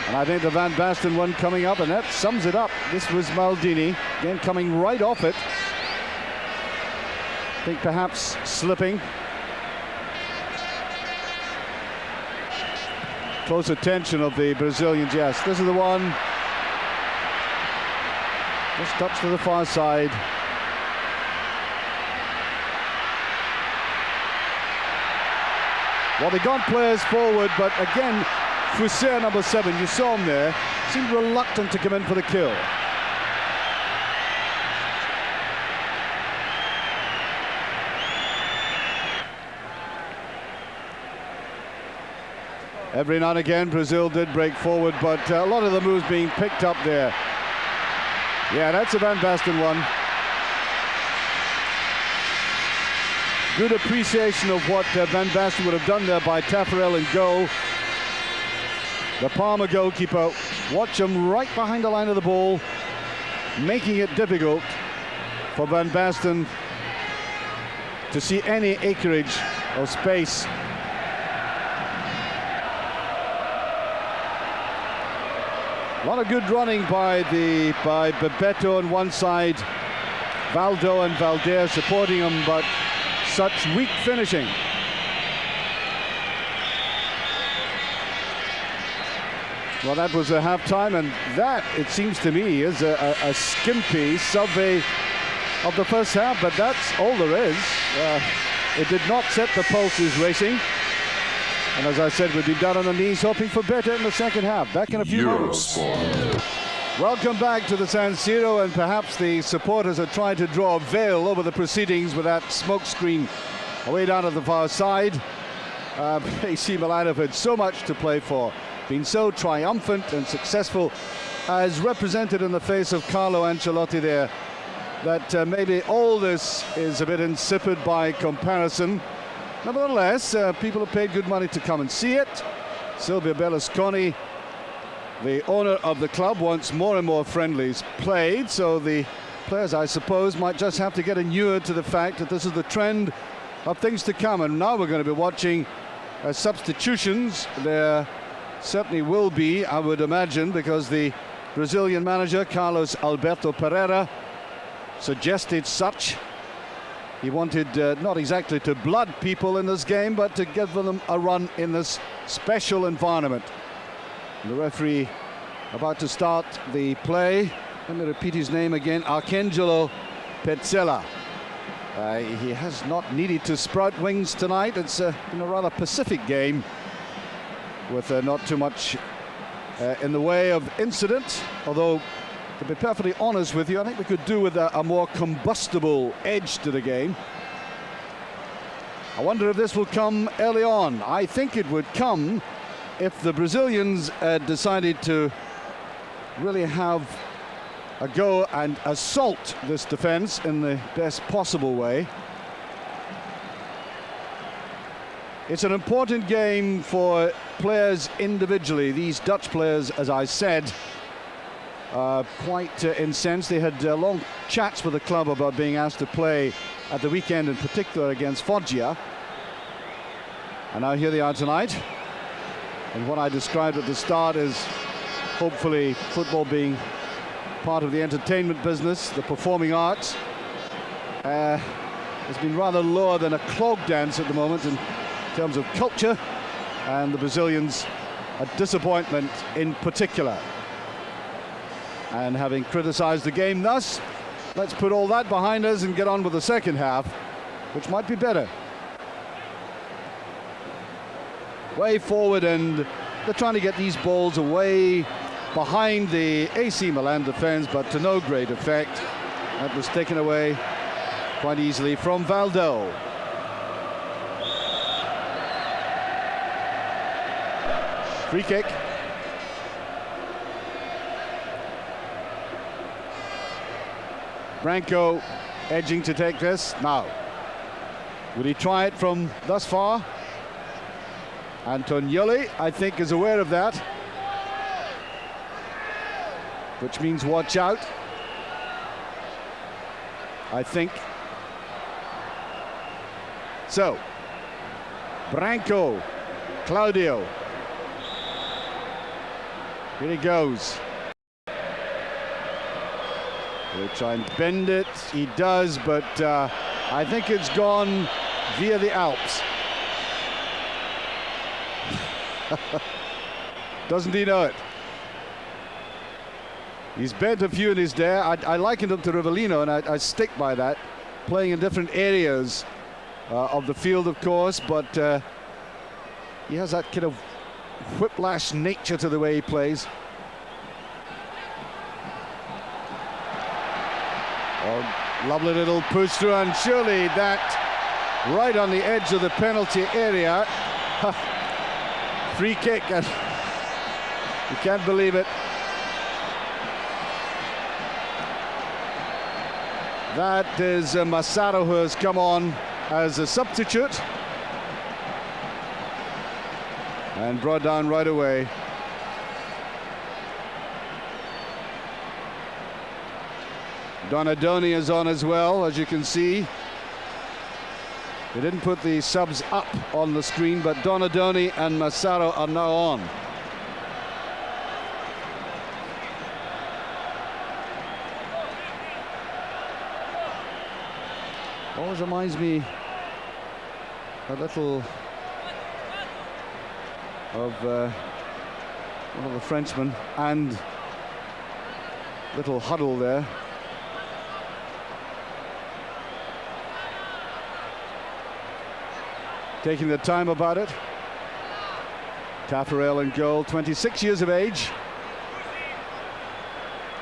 And I think the Van Basten one coming up, and that sums it up. This was Maldini, again coming right off it. I think perhaps slipping. Close attention of the Brazilians, yes. This is the one. Just touch to the far side. Well, they got players forward, but again, Fusser, number 7, you saw him there, seemed reluctant to come in for the kill. Every now and again, Brazil did break forward, but a lot of the moves being picked up there. Yeah, that's a Van Basten one. Good appreciation of what Van Basten would have done there by Taffarel in goal. The Parma goalkeeper, watch him right behind the line of the ball, making it difficult for Van Basten to see any acreage or space. A lot of good running by Bebeto on one side, Valdo and Valder supporting him, but such weak finishing. Well, that was a half-time, and that, it seems to me, is a skimpy survey of the first half, but that's all there is. It did not set the pulses racing. And as I said, we'd be down on the knees hoping for better in the second half. Back in a few moments. Welcome back to the San Siro, and perhaps the supporters are trying to draw a veil over the proceedings with that smoke screen away down at the far side. AC Milan have had so much to play for, been so triumphant and successful, as represented in the face of Carlo Ancelotti there, that maybe all this is a bit insipid by comparison. Nevertheless, people have paid good money to come and see it. Silvio Berlusconi, the owner of the club, wants more and more friendlies played, so the players, I suppose, might just have to get inured to the fact that this is the trend of things to come. And now we're going to be watching substitutions. There certainly will be, I would imagine, because the Brazilian manager, Carlos Alberto Pereira, suggested such. He wanted not exactly to blood people in this game, but to give them a run in this special environment. And the referee about to start the play. Let me repeat his name again, Arcangelo Petzela. He has not needed to sprout wings tonight. It's been a rather pacific game with not too much in the way of incident, although to be perfectly honest with you, I think we could do with a more combustible edge to the game. I wonder if this will come early on. I think it would come if the Brazilians decided to really have a go and assault this defense in the best possible way. It's an important game for players individually. These Dutch players, as I said, quite incensed. They had long chats with the club about being asked to play at the weekend, in particular against Foggia. And now here they are tonight. And what I described at the start is hopefully football being part of the entertainment business, the performing arts. Has been rather lower than a clog dance at the moment in terms of culture, and the Brazilians a disappointment in particular. And having criticized the game thus, let's put all that behind us and get on with the second half, which might be better. Way forward, and they're trying to get these balls away behind the AC Milan defense, but to no great effect. That was taken away quite easily from Valdo. Free kick. Branco edging to take this now. Would he try it from thus far? Antonioli, I think, is aware of that, which means watch out, I think. So, Branco, Claudio. Here he goes. He'll try and bend it. He does, but I think it's gone via the Alps. Doesn't he know it? He's bent a few in his day. I likened him to Rivellino, and I stick by that. Playing in different areas of the field, of course, but He has that kind of whiplash nature to the way he plays. Oh, lovely little push through, and surely that right on the edge of the penalty area. Free kick, and you can't believe it. That is Massaro, who has come on as a substitute and brought down right away. Donadoni is on as well, as you can see. They didn't put the subs up on the screen, but Donadoni and Massaro are now on. Always reminds me a little of one of the Frenchmen, and little huddle there. Taking the time about it. Taffarel in goal, 26 years of age.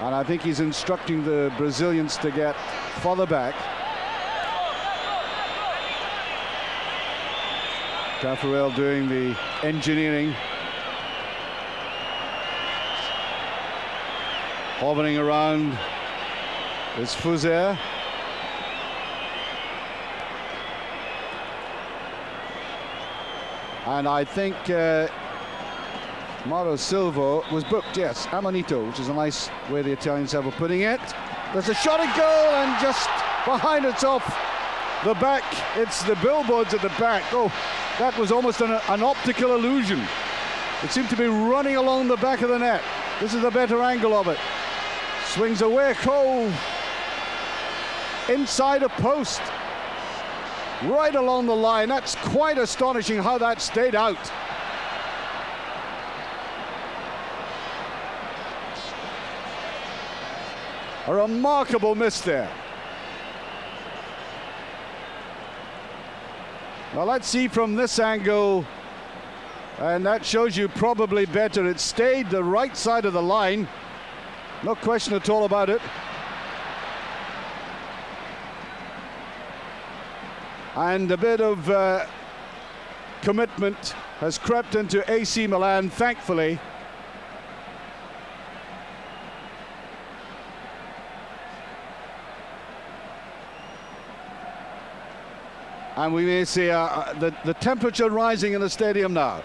And I think he's instructing the Brazilians to get further back. Taffarel doing the engineering. Hovering around is Fuzer. And I think Mauro Silva was booked, yes, Amanito, which is a nice way the Italians have of putting it. There's a shot at goal, and just behind it's off the back. It's the billboards at the back. Oh, that was almost an optical illusion. It seemed to be running along the back of the net. This is a better angle of it. Swings away, oh, inside a post. Right along the line. That's quite astonishing how that stayed out. A remarkable miss there. Well, let's see from this angle, and that shows you probably better. It stayed the right side of the line. No question at all about it. And a bit of commitment has crept into AC Milan, thankfully. And we may see the temperature rising in the stadium now.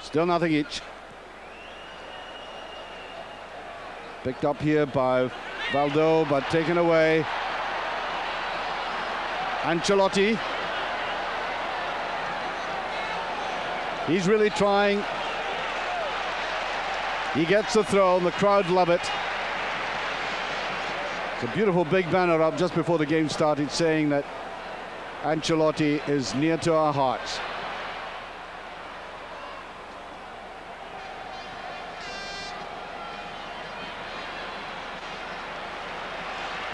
Still nothing each. Picked up here by Valdo, but taken away. Ancelotti. He's really trying. He gets the throw, and the crowd love it. It's a beautiful big banner up just before the game started saying that Ancelotti is near to our hearts.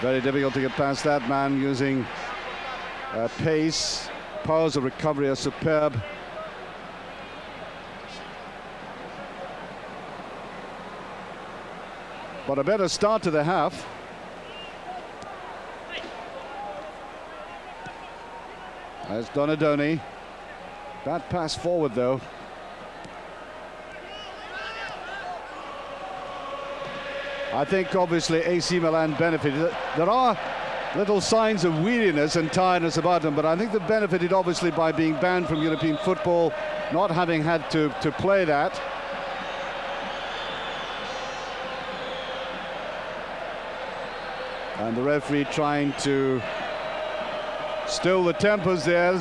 Very difficult to get past that man, using pace. Powers of recovery are superb. But a better start to the half. There's Donadoni. Bad pass forward, though. I think obviously AC Milan benefited. There are little signs of weariness and tiredness about them, but I think they benefited obviously by being banned from European football, not having had to play that. And the referee trying to still the tempers there.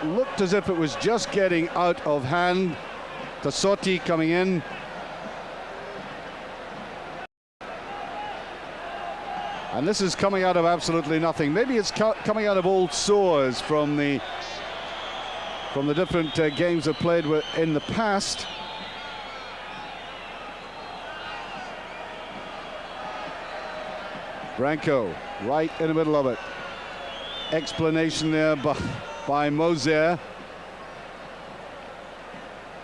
Looked as if it was just getting out of hand. Tassotti coming in. And this is coming out of absolutely nothing. Maybe it's coming out of old sores from the different games they've played in the past. Branco right in the middle of it. Explanation there by Moser.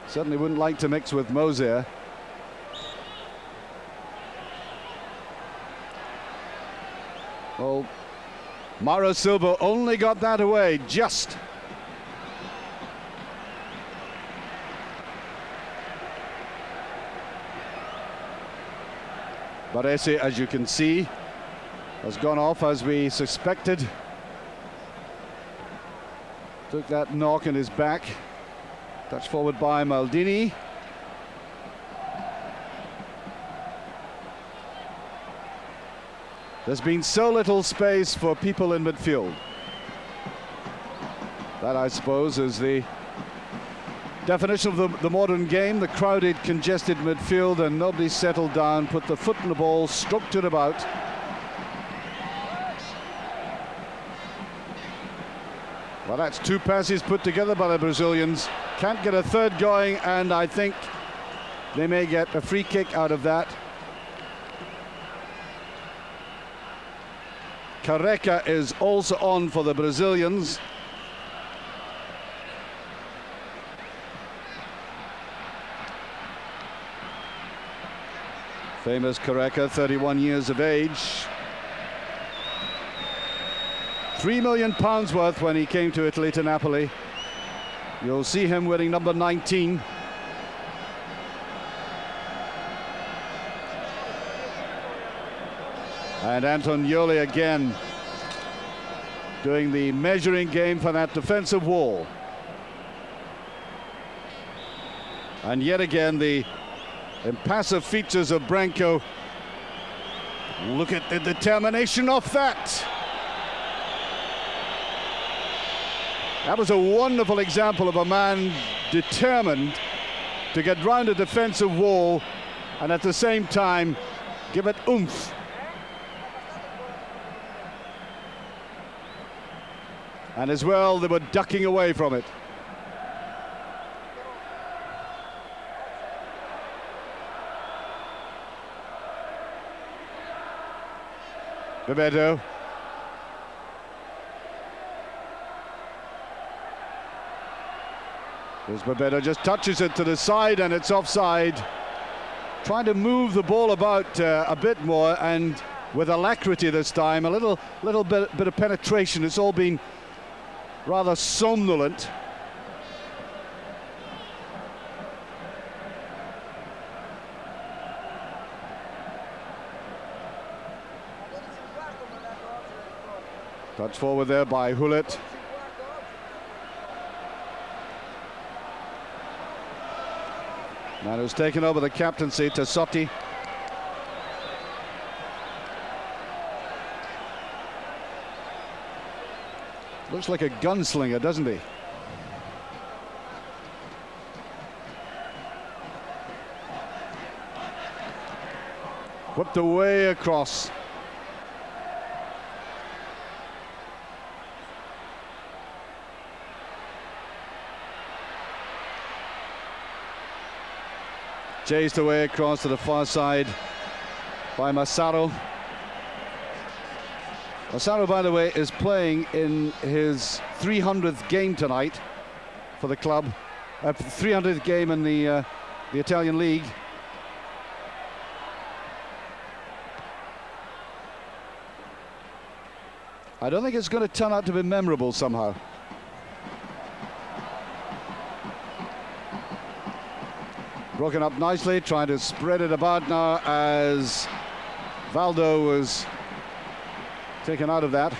Certainly wouldn't like to mix with Moser. Well, Mauro Silva only got that away just. Baresi, as you can see, has gone off as we suspected. Took that knock in his back. Touch forward by Maldini. There's been so little space for people in midfield. That, I suppose, is the definition of the modern game. The crowded, congested midfield, and nobody settled down, put the foot in the ball, stroked it about. Well, that's two passes put together by the Brazilians. Can't get a third going, and I think they may get a free kick out of that. Careca is also on for the Brazilians. Famous Careca, 31 years of age. £3 million worth when he came to Italy, to Napoli. You'll see him wearing number 19. And Antonioli again doing the measuring game for that defensive wall. And yet again the impassive features of Branco. Look at the determination of that. That was a wonderful example of a man determined to get round a defensive wall and at the same time give it oomph. And as well, they were ducking away from it. Bebeto. As Bebeto just touches it to the side and it's offside. Trying to move the ball about a bit more, and with alacrity this time. A little bit of penetration. It's all been rather somnolent. Touch forward there by Hullet. Man who's taken over the captaincy, Tassotti. Looks like a gunslinger, doesn't he? Whipped away across. Chased away across to the far side by Massaro. Massaro, by the way, is playing in his 300th game tonight for the club. 300th game in the Italian league. I don't think it's going to turn out to be memorable somehow. Broken up nicely, trying to spread it about now as Valdo was taken out of that.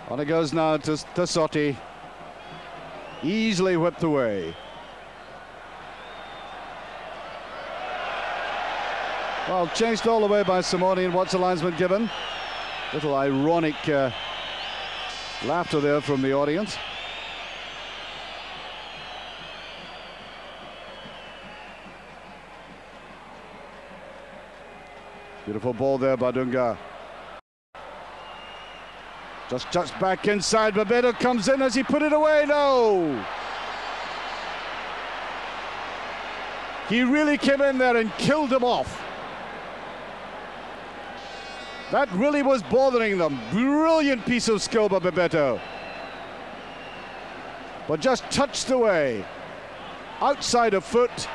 On it goes now to Tassotti. Easily whipped away. Well, chased all the way by Simone, and what's the linesman given? Little ironic laughter there from the audience. Beautiful ball there by Dunga. Just back inside. Bebeto comes in as he put it away. No! He really came in there and killed him off. That really was bothering them. Brilliant piece of skill by Bebeto. But just touched away. Outside a foot.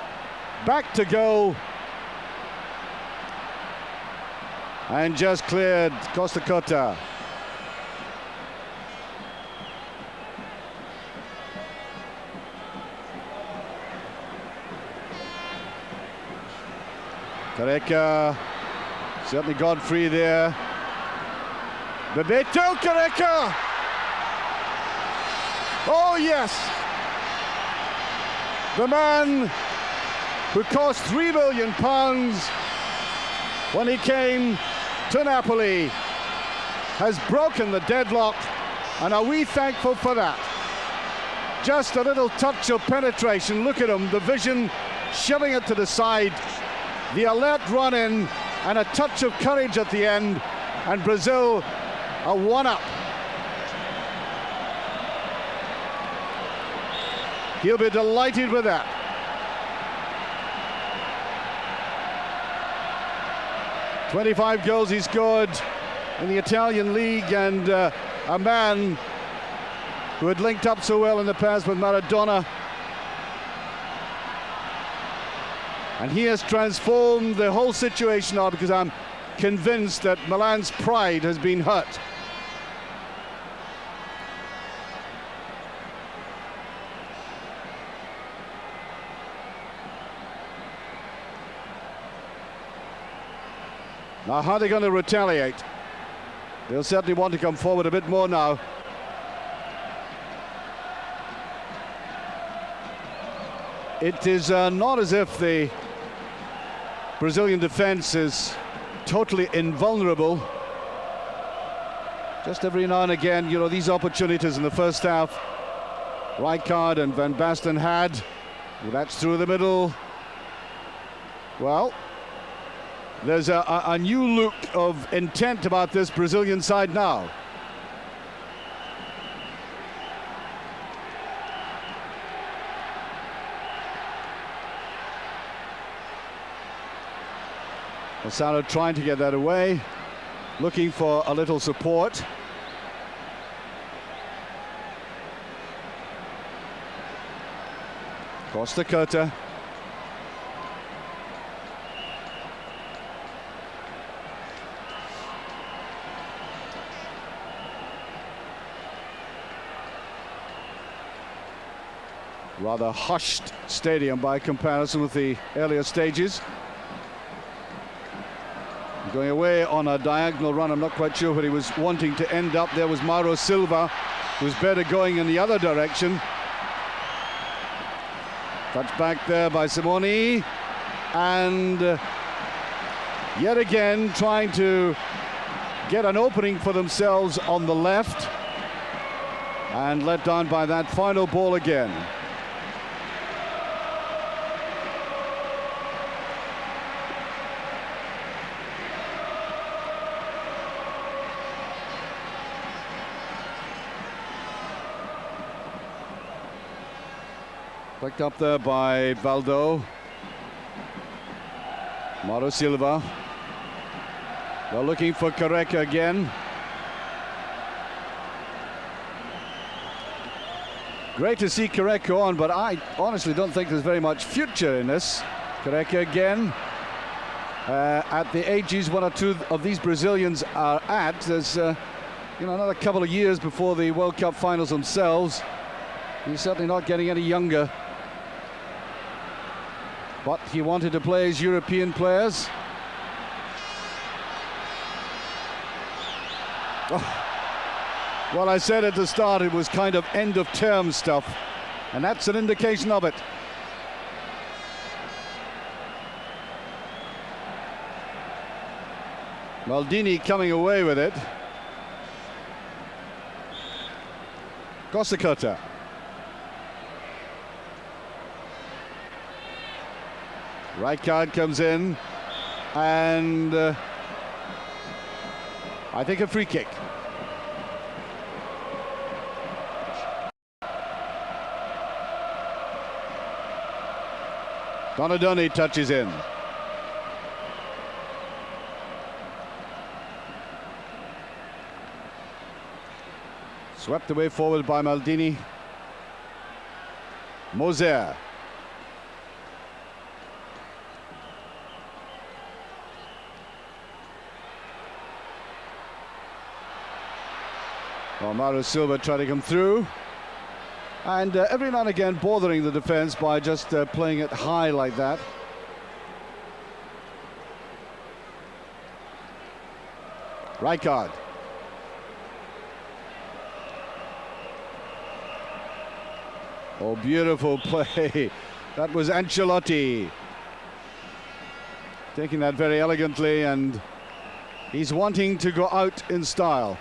Back to go. And just cleared Costa Curta. Careca certainly got free there. Bebeto, Careca! Oh yes! The man who cost £3 million when he came to Napoli has broken the deadlock, and are we thankful for that? Just a little touch of penetration. Look at him, the vision, shoving it to the side. The alert run in and a touch of courage at the end, and Brazil are one up. He'll be delighted with that. "25 goals he scored in the Italian league, and a man who had linked up so well in the past with Maradona. And he has transformed the whole situation now, because I'm convinced that Milan's pride has been hurt. Now, how are they going to retaliate? They'll certainly want to come forward a bit more now. It is not as if the Brazilian defense is totally invulnerable. Just every now and again, you know, these opportunities in the first half, Rijkaard and Van Basten had. Well, that's through the middle. Well, there's a new look of intent about this Brazilian side now. Osano trying to get that away, looking for a little support. Costa Curta. Rather hushed stadium by comparison with the earlier stages. Going away on a diagonal run. I'm not quite sure where he was wanting to end up. There was Mauro Silva, who's better going in the other direction. Touch back there by Simoni, and yet again trying to get an opening for themselves on the left, and let down by that final ball again. Picked up there by Valdo. Mauro Silva. They're looking for Careca again. Great to see Careca on, but I honestly don't think there's very much future in this. Careca again. At the ages one or two of these Brazilians are at, there's you know, another couple of years before the World Cup finals themselves. He's certainly not getting any younger. But he wanted to play as European players. Oh. Well, I said at the start it was kind of end of term stuff, and that's an indication of it. Maldini coming away with it. Costa Curta. Rijkaard comes in, and I think a free kick. Donadoni touches in. Swept away forward by Maldini. Moser. Well, Mauro Silva tried to come through. And every now and again bothering the defence by just playing it high like that. Rijkaard. Oh, beautiful play. That was Ancelotti. Taking that very elegantly, and he's wanting to go out in style.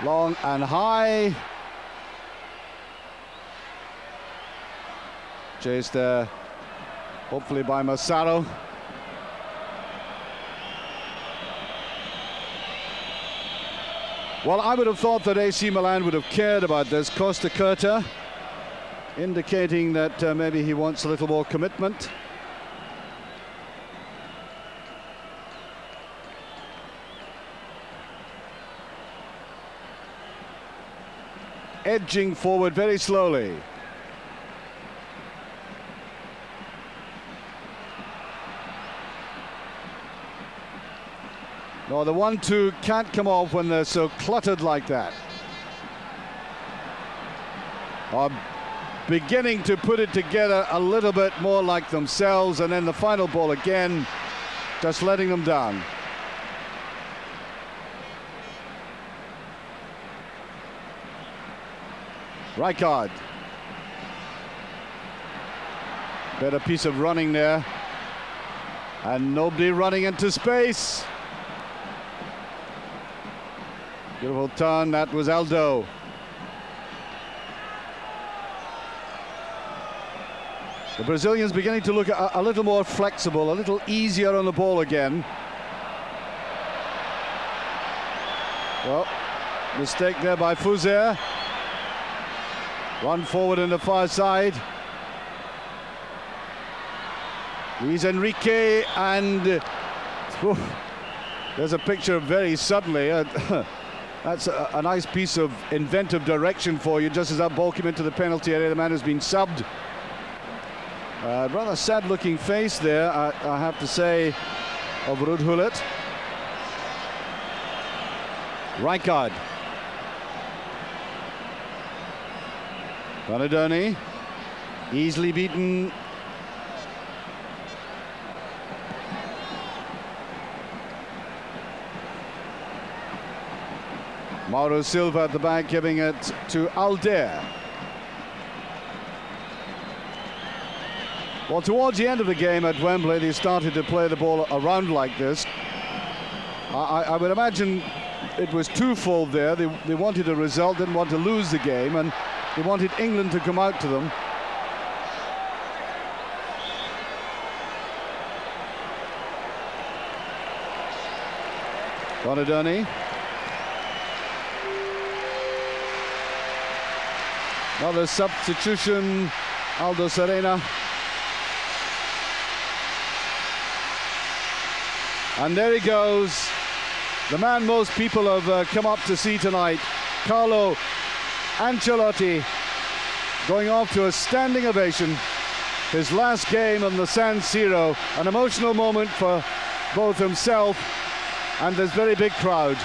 Long and high. Chased there, hopefully by Massaro. Well, I would have thought that AC Milan would have cared about this. Costa Curta indicating that maybe he wants a little more commitment. Edging forward very slowly. No, the 1-2 can't come off when they're so cluttered like that. Are beginning to put it together a little bit more like themselves, and then the final ball again, just letting them down. Rijkaard. Better piece of running there. And nobody running into space. Beautiful turn, that was Aldo. The Brazilians beginning to look a little more flexible, a little easier on the ball again. Well, mistake there by Fuser. Run forward in the far side. Luis Enrique, and there's a picture very suddenly. That's a nice piece of inventive direction for you. Just as that ball came into the penalty area, the man has been subbed. Rather sad-looking face there, I have to say, of Ruud Gullit. Rijkaard. Donadoni, easily beaten. Mauro Silva at the back, giving it to Alder. Well, towards the end of the game at Wembley, they started to play the ball around like this. I would imagine it was twofold there. They wanted a result, didn't want to lose the game, and they wanted England to come out to them. Donadoni. Another substitution, Aldo Serena. And there he goes, the man most people have come up to see tonight, Carlo Ancelotti, going off to a standing ovation. His last game on the San Siro, an emotional moment for both himself and this very big crowd.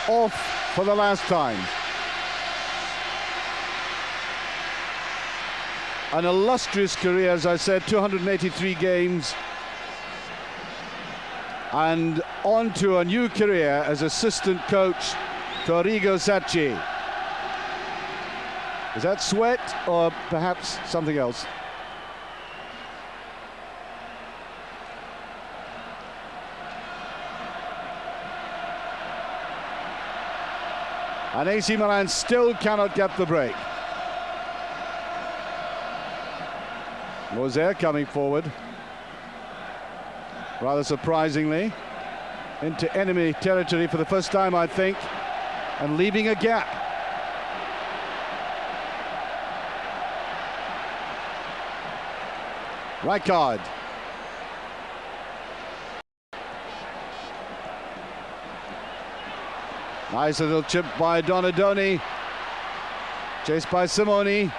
Off for the last time. An illustrious career, as I said, 283 games. And on to a new career as assistant coach to Arrigo Sacchi. Is that sweat or perhaps something else? And AC Milan still cannot get the break. Moser coming forward. Rather surprisingly, into enemy territory for the first time, I think, and leaving a gap. Rijkaard. Nice little chip by Donadoni. Chased by Simoni.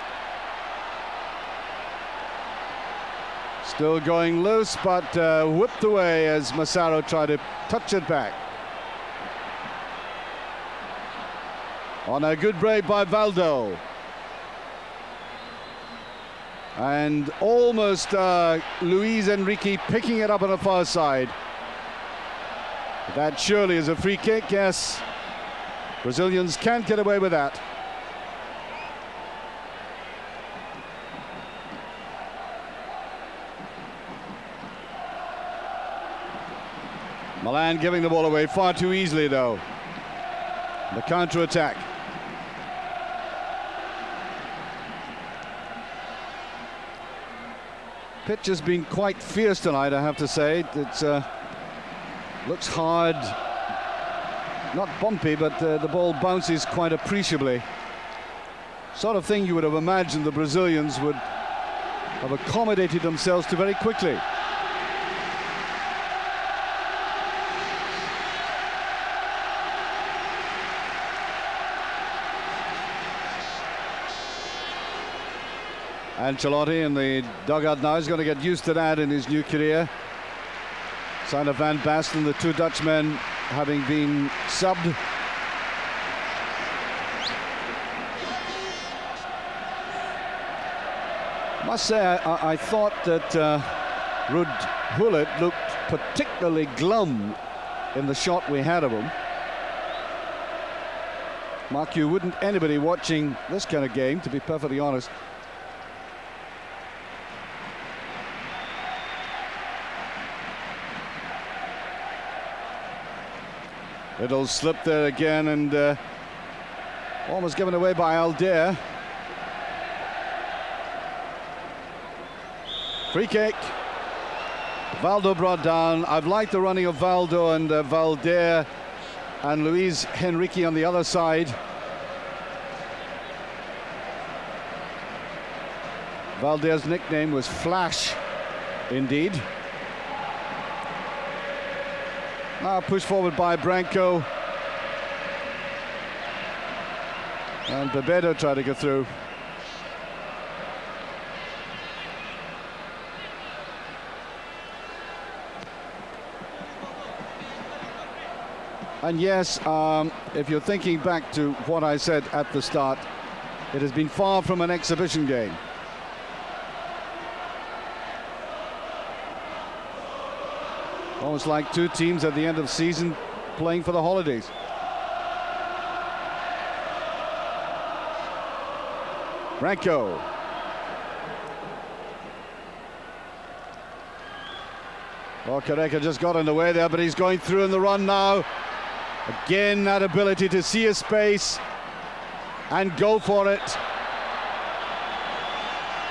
Still going loose, but whipped away as Massaro tried to touch it back. On a good break by Valdo. And almost Luis Enrique picking it up on the far side. That surely is a free kick, yes. Brazilians can't get away with that. Milan giving the ball away far too easily, though. The counter-attack. Pitch has been quite fierce tonight, I have to say. It looks hard, not bumpy, but the ball bounces quite appreciably. Sort of thing you would have imagined the Brazilians would have accommodated themselves to very quickly. Ancelotti in the dugout now is going to get used to that in his new career. Sign of Van Basten, the two Dutchmen having been subbed. I must say, I thought that Ruud Gullit looked particularly glum in the shot we had of him. Mark, you wouldn't anybody watching this kind of game, to be perfectly honest. Little slip there again, and almost given away by Aldair. Free kick. Valdo brought down. I've liked the running of Valdo and Valdair and Luis Enrique on the other side. Valdair's nickname was Flash, indeed. Now pushed forward by Branco. And Bebedo tried to get through. And yes, if you're thinking back to what I said at the start, it has been far from an exhibition game. Almost like two teams at the end of the season playing for the holidays. Branco. Oh, Careca just got in the way there, but he's going through in the run now. Again, that ability to see a space and go for it.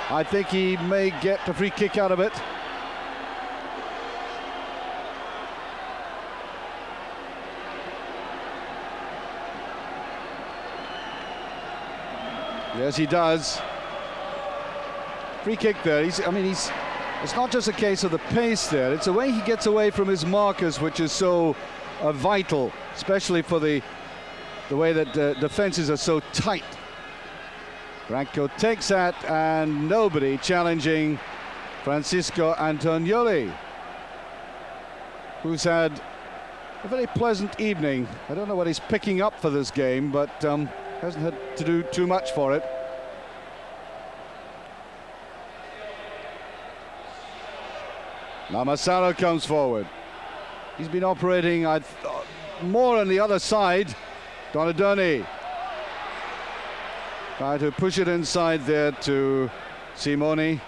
I think he may get a free kick out of it. Yes, he does. Free kick there. It's not just a case of the pace there. It's the way he gets away from his markers, which is so vital, especially for the way that defenses are so tight. Branco takes that, and nobody challenging Francisco Antonioli, who's had a very pleasant evening. I don't know what he's picking up for this game, but hasn't had to do too much for it. Now Massaro comes forward. He's been operating, I thought, more on the other side. Donadoni trying to push it inside there to Simoni.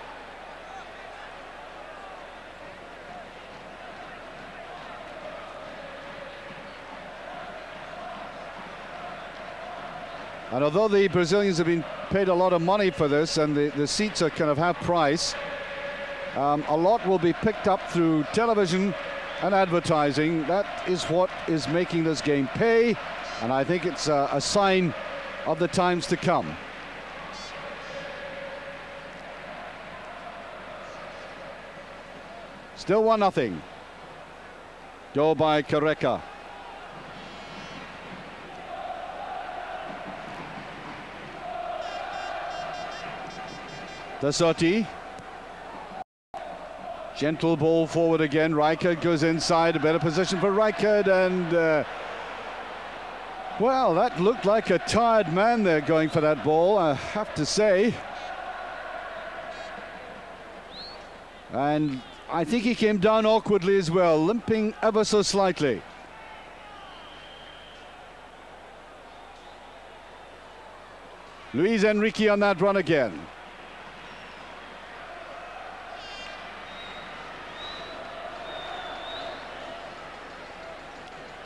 And although the Brazilians have been paid a lot of money for this, and the seats are kind of half price, a lot will be picked up through television and advertising. That is what is making this game pay, and I think it's a sign of the times to come. Still 1-0. Goal by Careca. Dassotti. Gentle ball forward again. Rijkaard goes inside. A better position for Rijkaard, and well, that looked like a tired man there going for that ball, I have to say. And I think he came down awkwardly as well, limping ever so slightly. Luis Enrique on that run again.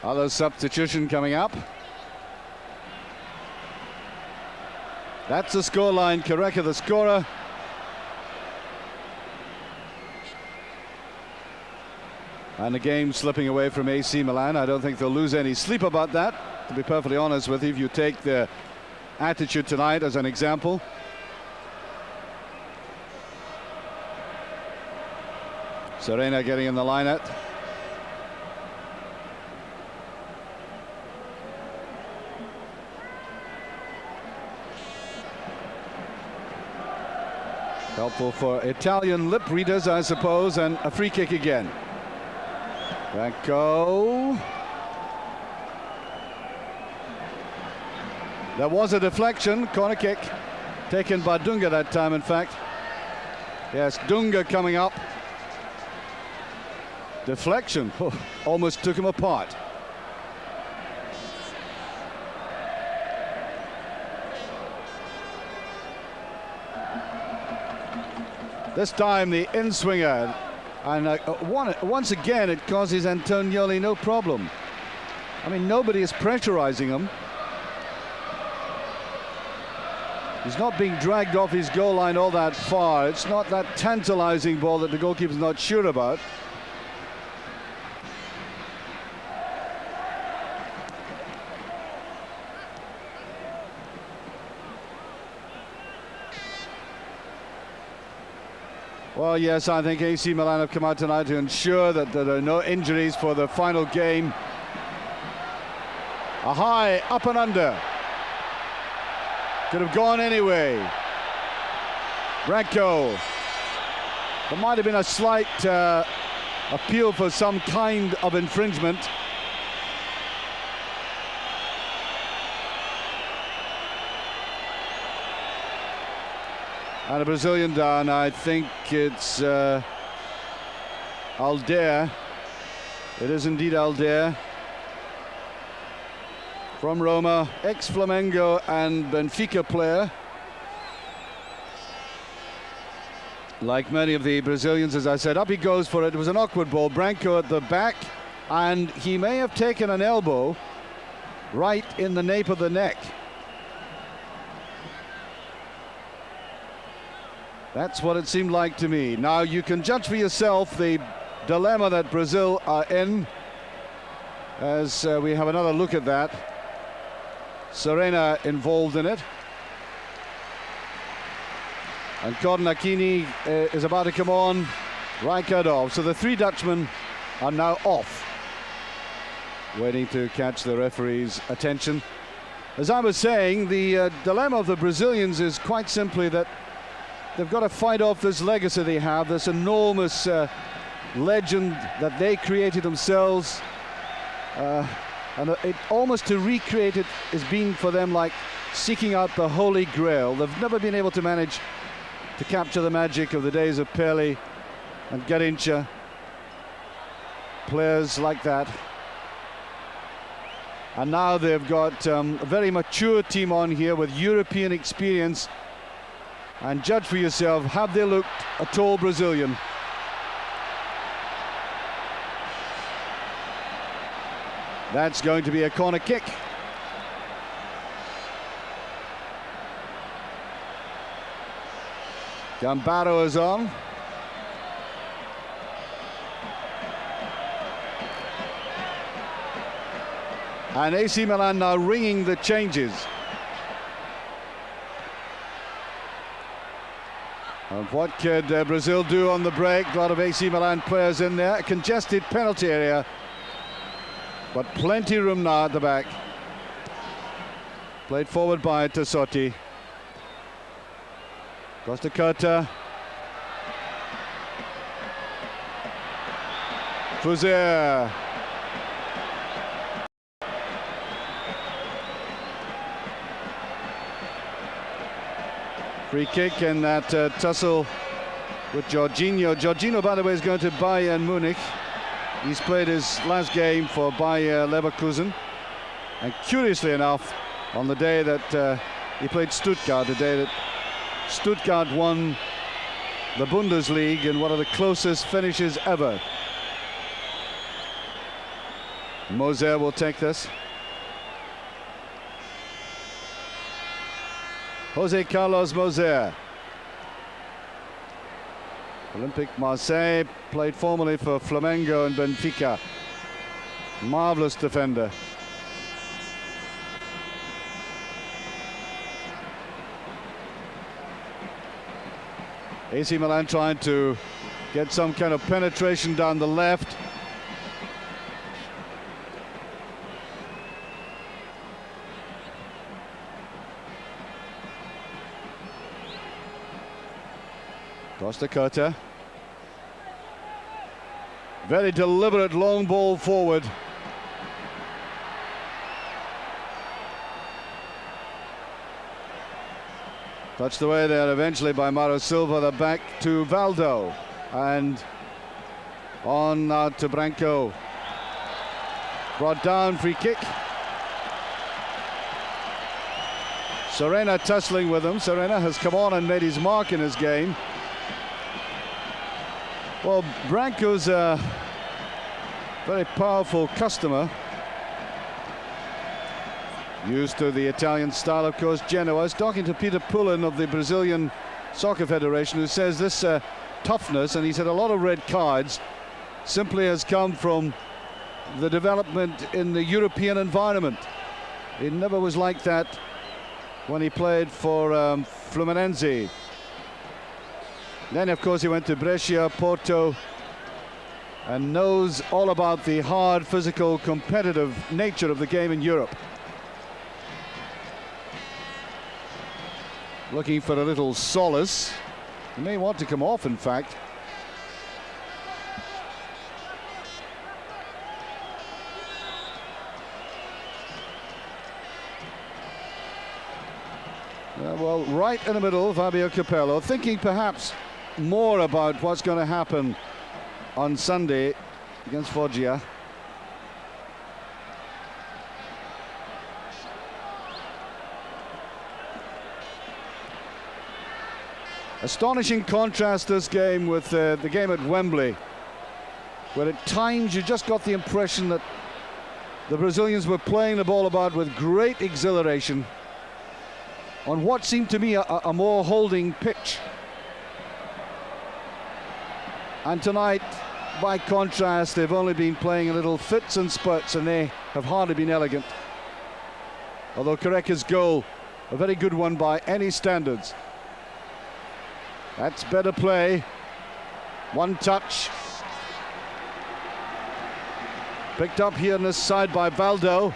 Other substitution coming up. That's the scoreline. Careca the scorer. And the game slipping away from AC Milan. I don't think they'll lose any sleep about that, to be perfectly honest with you, if you take their attitude tonight as an example. Serena getting in the lineup. Helpful for Italian lip readers, I suppose, and a free kick again. Franco. There was a deflection, corner kick, taken by Dunga that time, in fact. Yes, Dunga coming up. Deflection, almost took him apart. This time the in-swinger, and once again it causes Antonioli no problem. I mean, nobody is pressurizing him. He's not being dragged off his goal line all that far. It's not that tantalizing ball that the goalkeeper's not sure about. Well, yes, I think AC Milan have come out tonight to ensure that there are no injuries for the final game. A high up and under. Could have gone anyway. Branco. There might have been a slight appeal for some kind of infringement. And a Brazilian down. I think it's Aldair. It is indeed Aldair. From Roma, ex-Flamengo and Benfica player. Like many of the Brazilians, as I said, up he goes for it. It was an awkward ball. Branco at the back, and he may have taken an elbow right in the nape of the neck. That's what it seemed like to me. Now you can judge for yourself the dilemma that Brazil are in, as we have another look at that. Serena involved in it. And Cornacchini is about to come on. Rijkaard off. So the three Dutchmen are now off, waiting to catch the referee's attention. As I was saying, the dilemma of the Brazilians is quite simply that they've got to fight off this legacy they have, this enormous legend that they created themselves. And almost to recreate it has been for them like seeking out the Holy Grail. They've never been able to manage to capture the magic of the days of Pele and Garrincha. Players like that. And now they've got a very mature team on here with European experience. And judge for yourself, have they looked at all Brazilian? That's going to be a corner kick. Gambaro is on. And AC Milan now ringing the changes. And what could Brazil do on the break? A lot of AC Milan players in there. A congested penalty area, but plenty of room now at the back. Played forward by Tassotti. Costa Curta. Fuzier. Free kick in that tussle with Jorginho. Jorginho, by the way, is going to Bayern Munich. He's played his last game for Bayer Leverkusen. And curiously enough, on the day that he played Stuttgart, the day that Stuttgart won the Bundesliga in one of the closest finishes ever. Moser will take this. Jose Carlos Moser. Olympique Marseille, played formerly for Flamengo and Benfica. Marvelous defender. AC Milan trying to get some kind of penetration down the left. Costa Curta. Very deliberate long ball forward. Touched away there eventually by Mauro Silva. The back to Valdo. And on now to Branco. Brought down, free kick. Serena tussling with him. Serena has come on and made his mark in his game. Well, Branco's a very powerful customer. Used to the Italian style, of course. Genoa. I was talking to Peter Pullen of the Brazilian Soccer Federation, who says this toughness, and he said a lot of red cards, simply has come from the development in the European environment. It never was like that when he played for Fluminense. Then, of course, he went to Brescia, Porto, and knows all about the hard, physical, competitive nature of the game in Europe. Looking for a little solace. He may want to come off, in fact. Well, right in the middle, Fabio Capello, thinking perhaps more about what's going to happen on Sunday against Foggia. Astonishing contrast, this game, with the game at Wembley, where at times you just got the impression that the Brazilians were playing the ball about with great exhilaration on what seemed to me a more holding pitch. And tonight, by contrast, they've only been playing a little fits and spurts, and they have hardly been elegant. Although Careca's goal, a very good one by any standards. That's better play. One touch. Picked up here on this side by Valdo.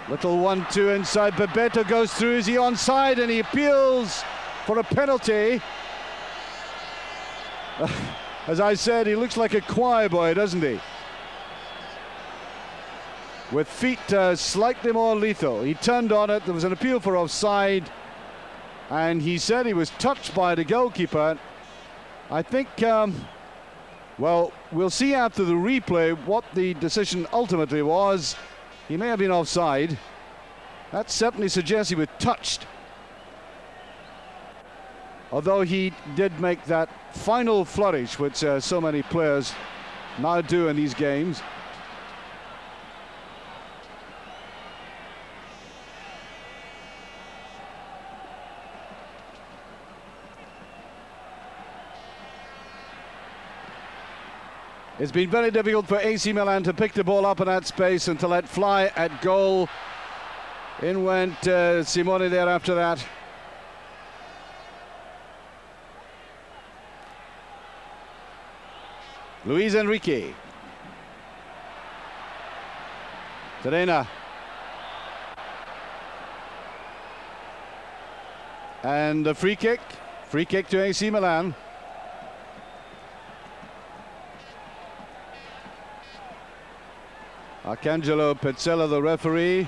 Little 1-2 inside. Bebeto goes through. Is he onside? And he appeals for a penalty. As I said, he looks like a choir boy, doesn't he? With feet slightly more lethal. He turned on it. There was an appeal for offside. And he said he was touched by the goalkeeper. I think, well, we'll see after the replay what the decision ultimately was. He may have been offside. That certainly suggests he was touched. Although he did make that final flourish, which so many players now do in these games. It's been very difficult for AC Milan to pick the ball up in that space and to let fly at goal. In went Simone there after that. Luis Enrique. Serena. And a free kick. Free kick to AC Milan. Arcangelo Pezzella, the referee.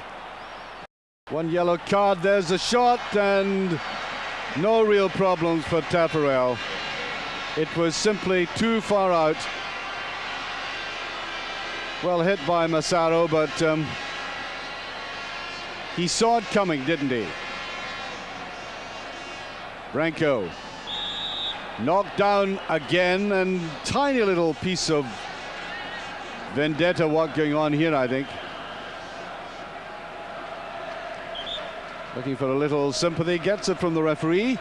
One yellow card. There's a shot, and no real problems for Taffarel. It was simply too far out. Well hit by Massaro, but he saw it coming, didn't he? Branco knocked down again, and tiny little piece of vendetta work going on here, I think. Looking for a little sympathy, gets it from the referee.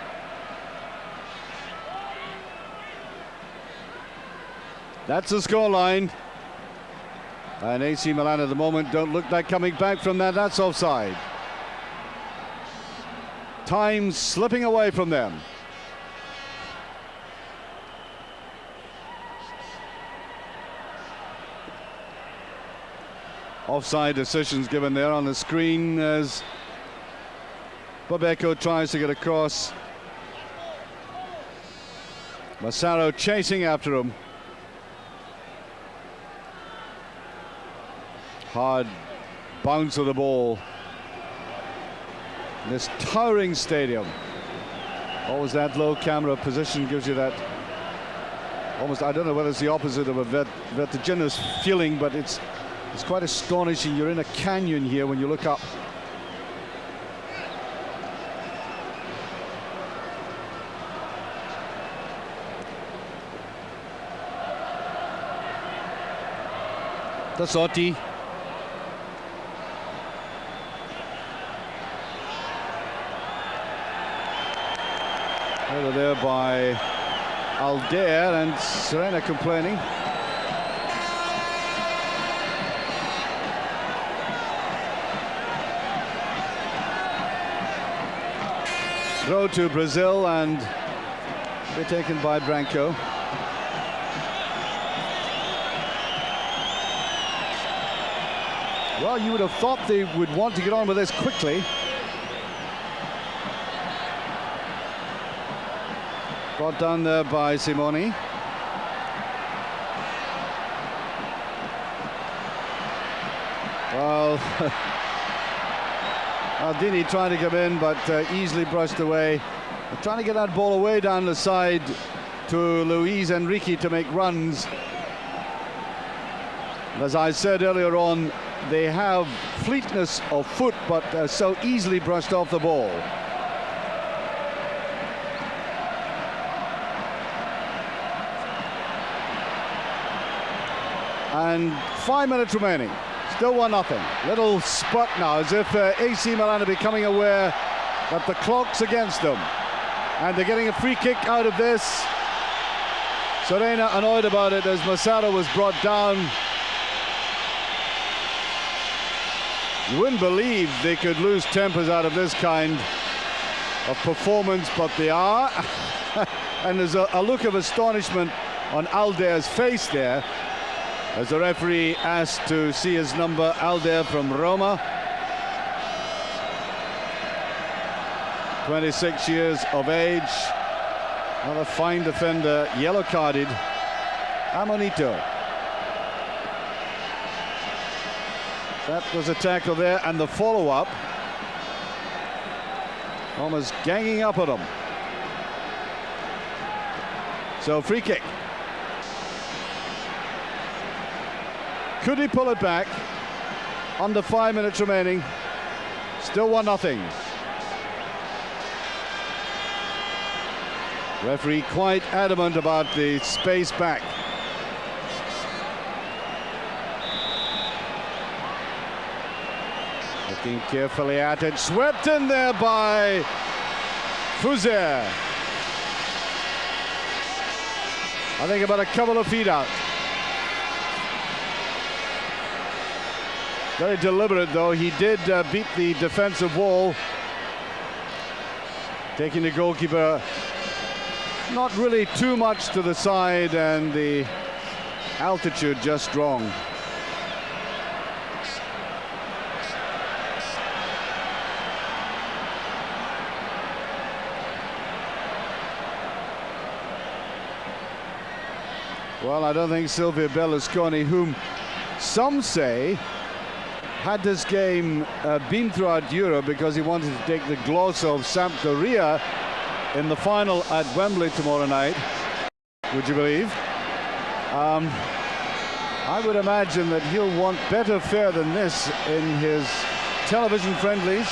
That's the scoreline. And AC Milan at the moment don't look like coming back from that. That's offside. Time slipping away from them. Offside decisions given there on the screen as Babeko tries to get across. Massaro chasing after him. Hard bounce of the ball. This towering stadium. Always that low camera position gives you that almost, I don't know whether it's the opposite of a vertiginous feeling, but it's quite astonishing. You're in a canyon here when you look up. Tassotti. Over there by Aldair, and Serena complaining. Throw to Brazil, and be taken by Branco. Well, you would have thought they would want to get on with this quickly. Brought down there by Simoni. Well, Aldini trying to come in, but easily brushed away. They're trying to get that ball away down the side to Luis Enrique to make runs. As I said earlier on, they have fleetness of foot, but so easily brushed off the ball. And 5 minutes remaining. Still 1-0. Little spot now, as if AC Milan are becoming aware that the clock's against them. And they're getting a free kick out of this. Serena annoyed about it as Massaro was brought down. You wouldn't believe they could lose tempers out of this kind of performance, but they are. And there's a look of astonishment on Aldair's face there, as the referee asked to see his number. Aldair from Roma, 26 years of age, another fine defender, yellow carded. Amonito. That was a tackle there, and the follow-up. Almost ganging up at him. So free kick. Could he pull it back? Under 5 minutes remaining. Still 1-0. Referee quite adamant about the space back. Looking carefully at it. Swept in there by Fuzer. I think about a couple of feet out. Very deliberate, though. He did beat the defensive wall, taking the goalkeeper not really too much to the side, and the altitude just wrong. Well, I don't think Silvio Berlusconi, whom some say had this game been throughout Europe because he wanted to take the gloss of Sampdoria in the final at Wembley tomorrow night, would you believe? I would imagine that he'll want better fare than this in his television friendlies.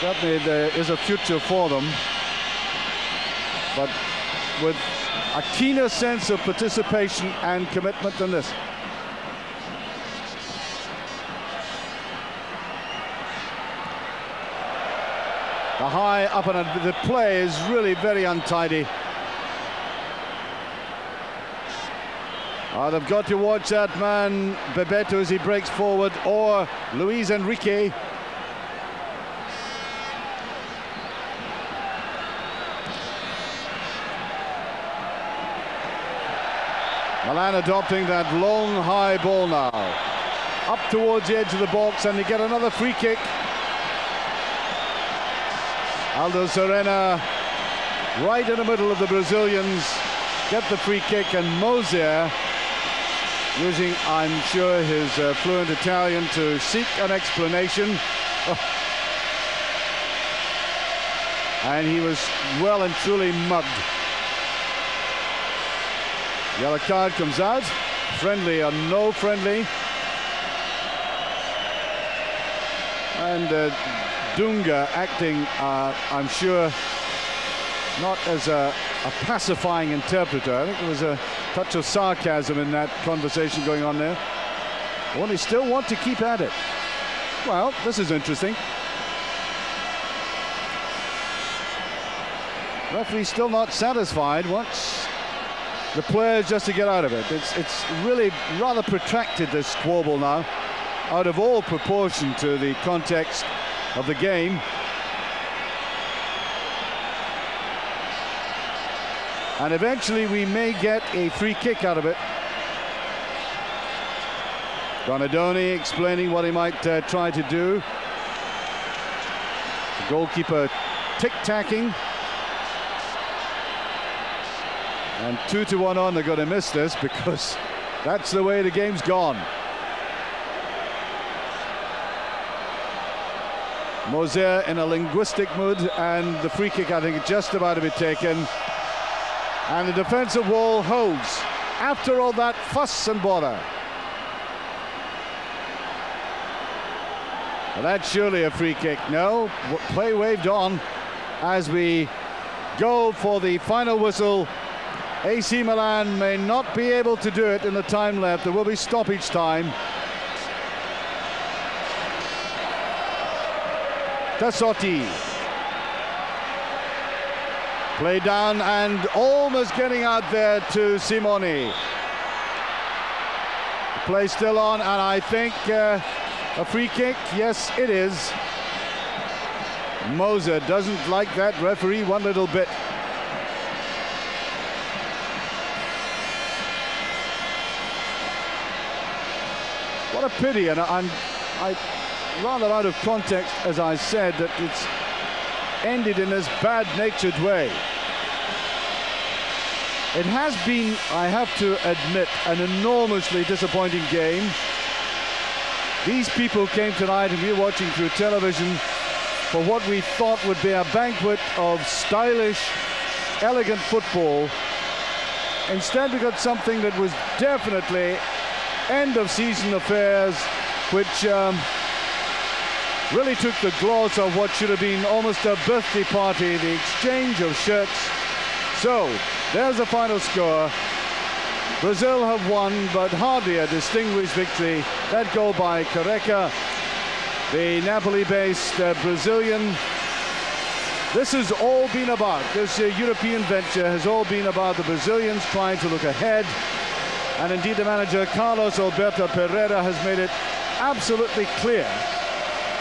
Certainly there is a future for them, but with a keener sense of participation and commitment than this. The high up and the play is really very untidy. They've got to watch that man, Bebeto, as he breaks forward, or Luis Enrique. Milan adopting that long high ball now. Up towards the edge of the box, and they get another free kick. Aldo Serena right in the middle of the Brazilians get the free kick, and Moser using, I'm sure, his fluent Italian to seek an explanation. Oh. And he was well and truly mugged. Yellow card comes out. Friendly or no friendly. And Dunga acting, I'm sure, not as a pacifying interpreter. I think there was a touch of sarcasm in that conversation going on there. Well, they still want to keep at it. Well, this is interesting. Referee still not satisfied. Wants the players just to get out of it. It's really rather protracted, this squabble now, out of all proportion to the context of the game. And eventually we may get a free kick out of it. Donadoni explaining what he might try to do. The goalkeeper tic-tacking. And 2-1 on, they're going to miss this because that's the way the game's gone. Moser in a linguistic mood, and the free kick, I think, just about to be taken. And the defensive wall holds after all that fuss and bother. Well, that's surely a free kick. No, play waved on as we go for the final whistle. AC Milan may not be able to do it in the time left. There will be stoppage time. Tassotti. Play down and almost getting out there to Simoni. The play still on, and I think a free kick. Yes, it is. Moser doesn't like that referee one little bit. What a pity, and I rather out of context, as I said, that it's ended in this bad-natured way. It has been, I have to admit, an enormously disappointing game. These people came tonight, and we were watching through television, for what we thought would be a banquet of stylish, elegant football. Instead, we got something that was definitely end-of-season affairs, which really took the gloss of what should have been almost a birthday party, the exchange of shirts. So, there's the final score. Brazil have won, but hardly a distinguished victory. That goal by Careca, the Napoli-based Brazilian. This has all been about, this European venture has all been about the Brazilians trying to look ahead. And indeed, the manager, Carlos Alberto Pereira, has made it absolutely clear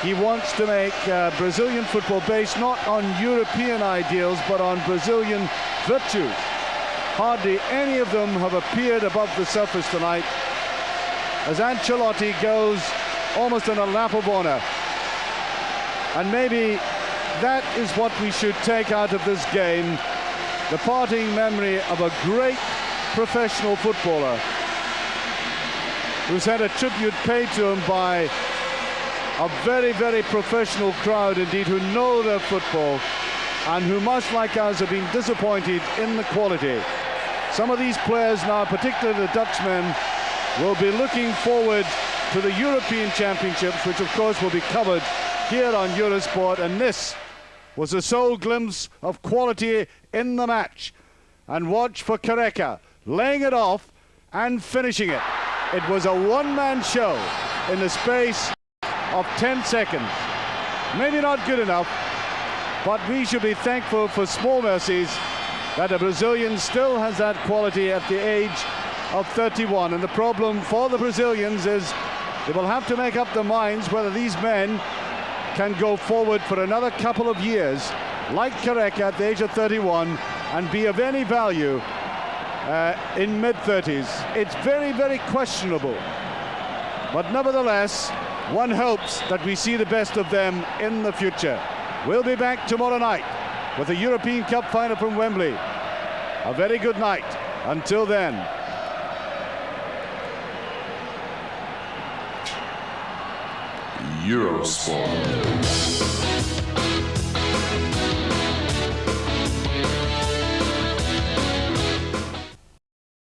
He wants to make Brazilian football based not on European ideals, but on Brazilian virtues. Hardly any of them have appeared above the surface tonight, as Ancelotti goes almost in a lap of honor. And maybe that is what we should take out of this game, the parting memory of a great professional footballer who's had a tribute paid to him by a very, very professional crowd indeed, who know their football and who, much like us, have been disappointed in the quality. Some of these players now, particularly the Dutchmen, will be looking forward to the European Championships, which of course will be covered here on Eurosport, and this was a sole glimpse of quality in the match. And watch for Careca laying it off and finishing it. It was a one-man show in the space of 10 seconds. Maybe not good enough, but we should be thankful for small mercies that a Brazilian still has that quality at the age of 31. And the problem for the Brazilians is they will have to make up their minds whether these men can go forward for another couple of years, like Careca at the age of 31, and be of any value in mid-30s. It's very, very questionable. But nevertheless, one hopes that we see the best of them in the future. We'll be back tomorrow night with the European Cup final from Wembley. A very good night. Until then. Eurosport.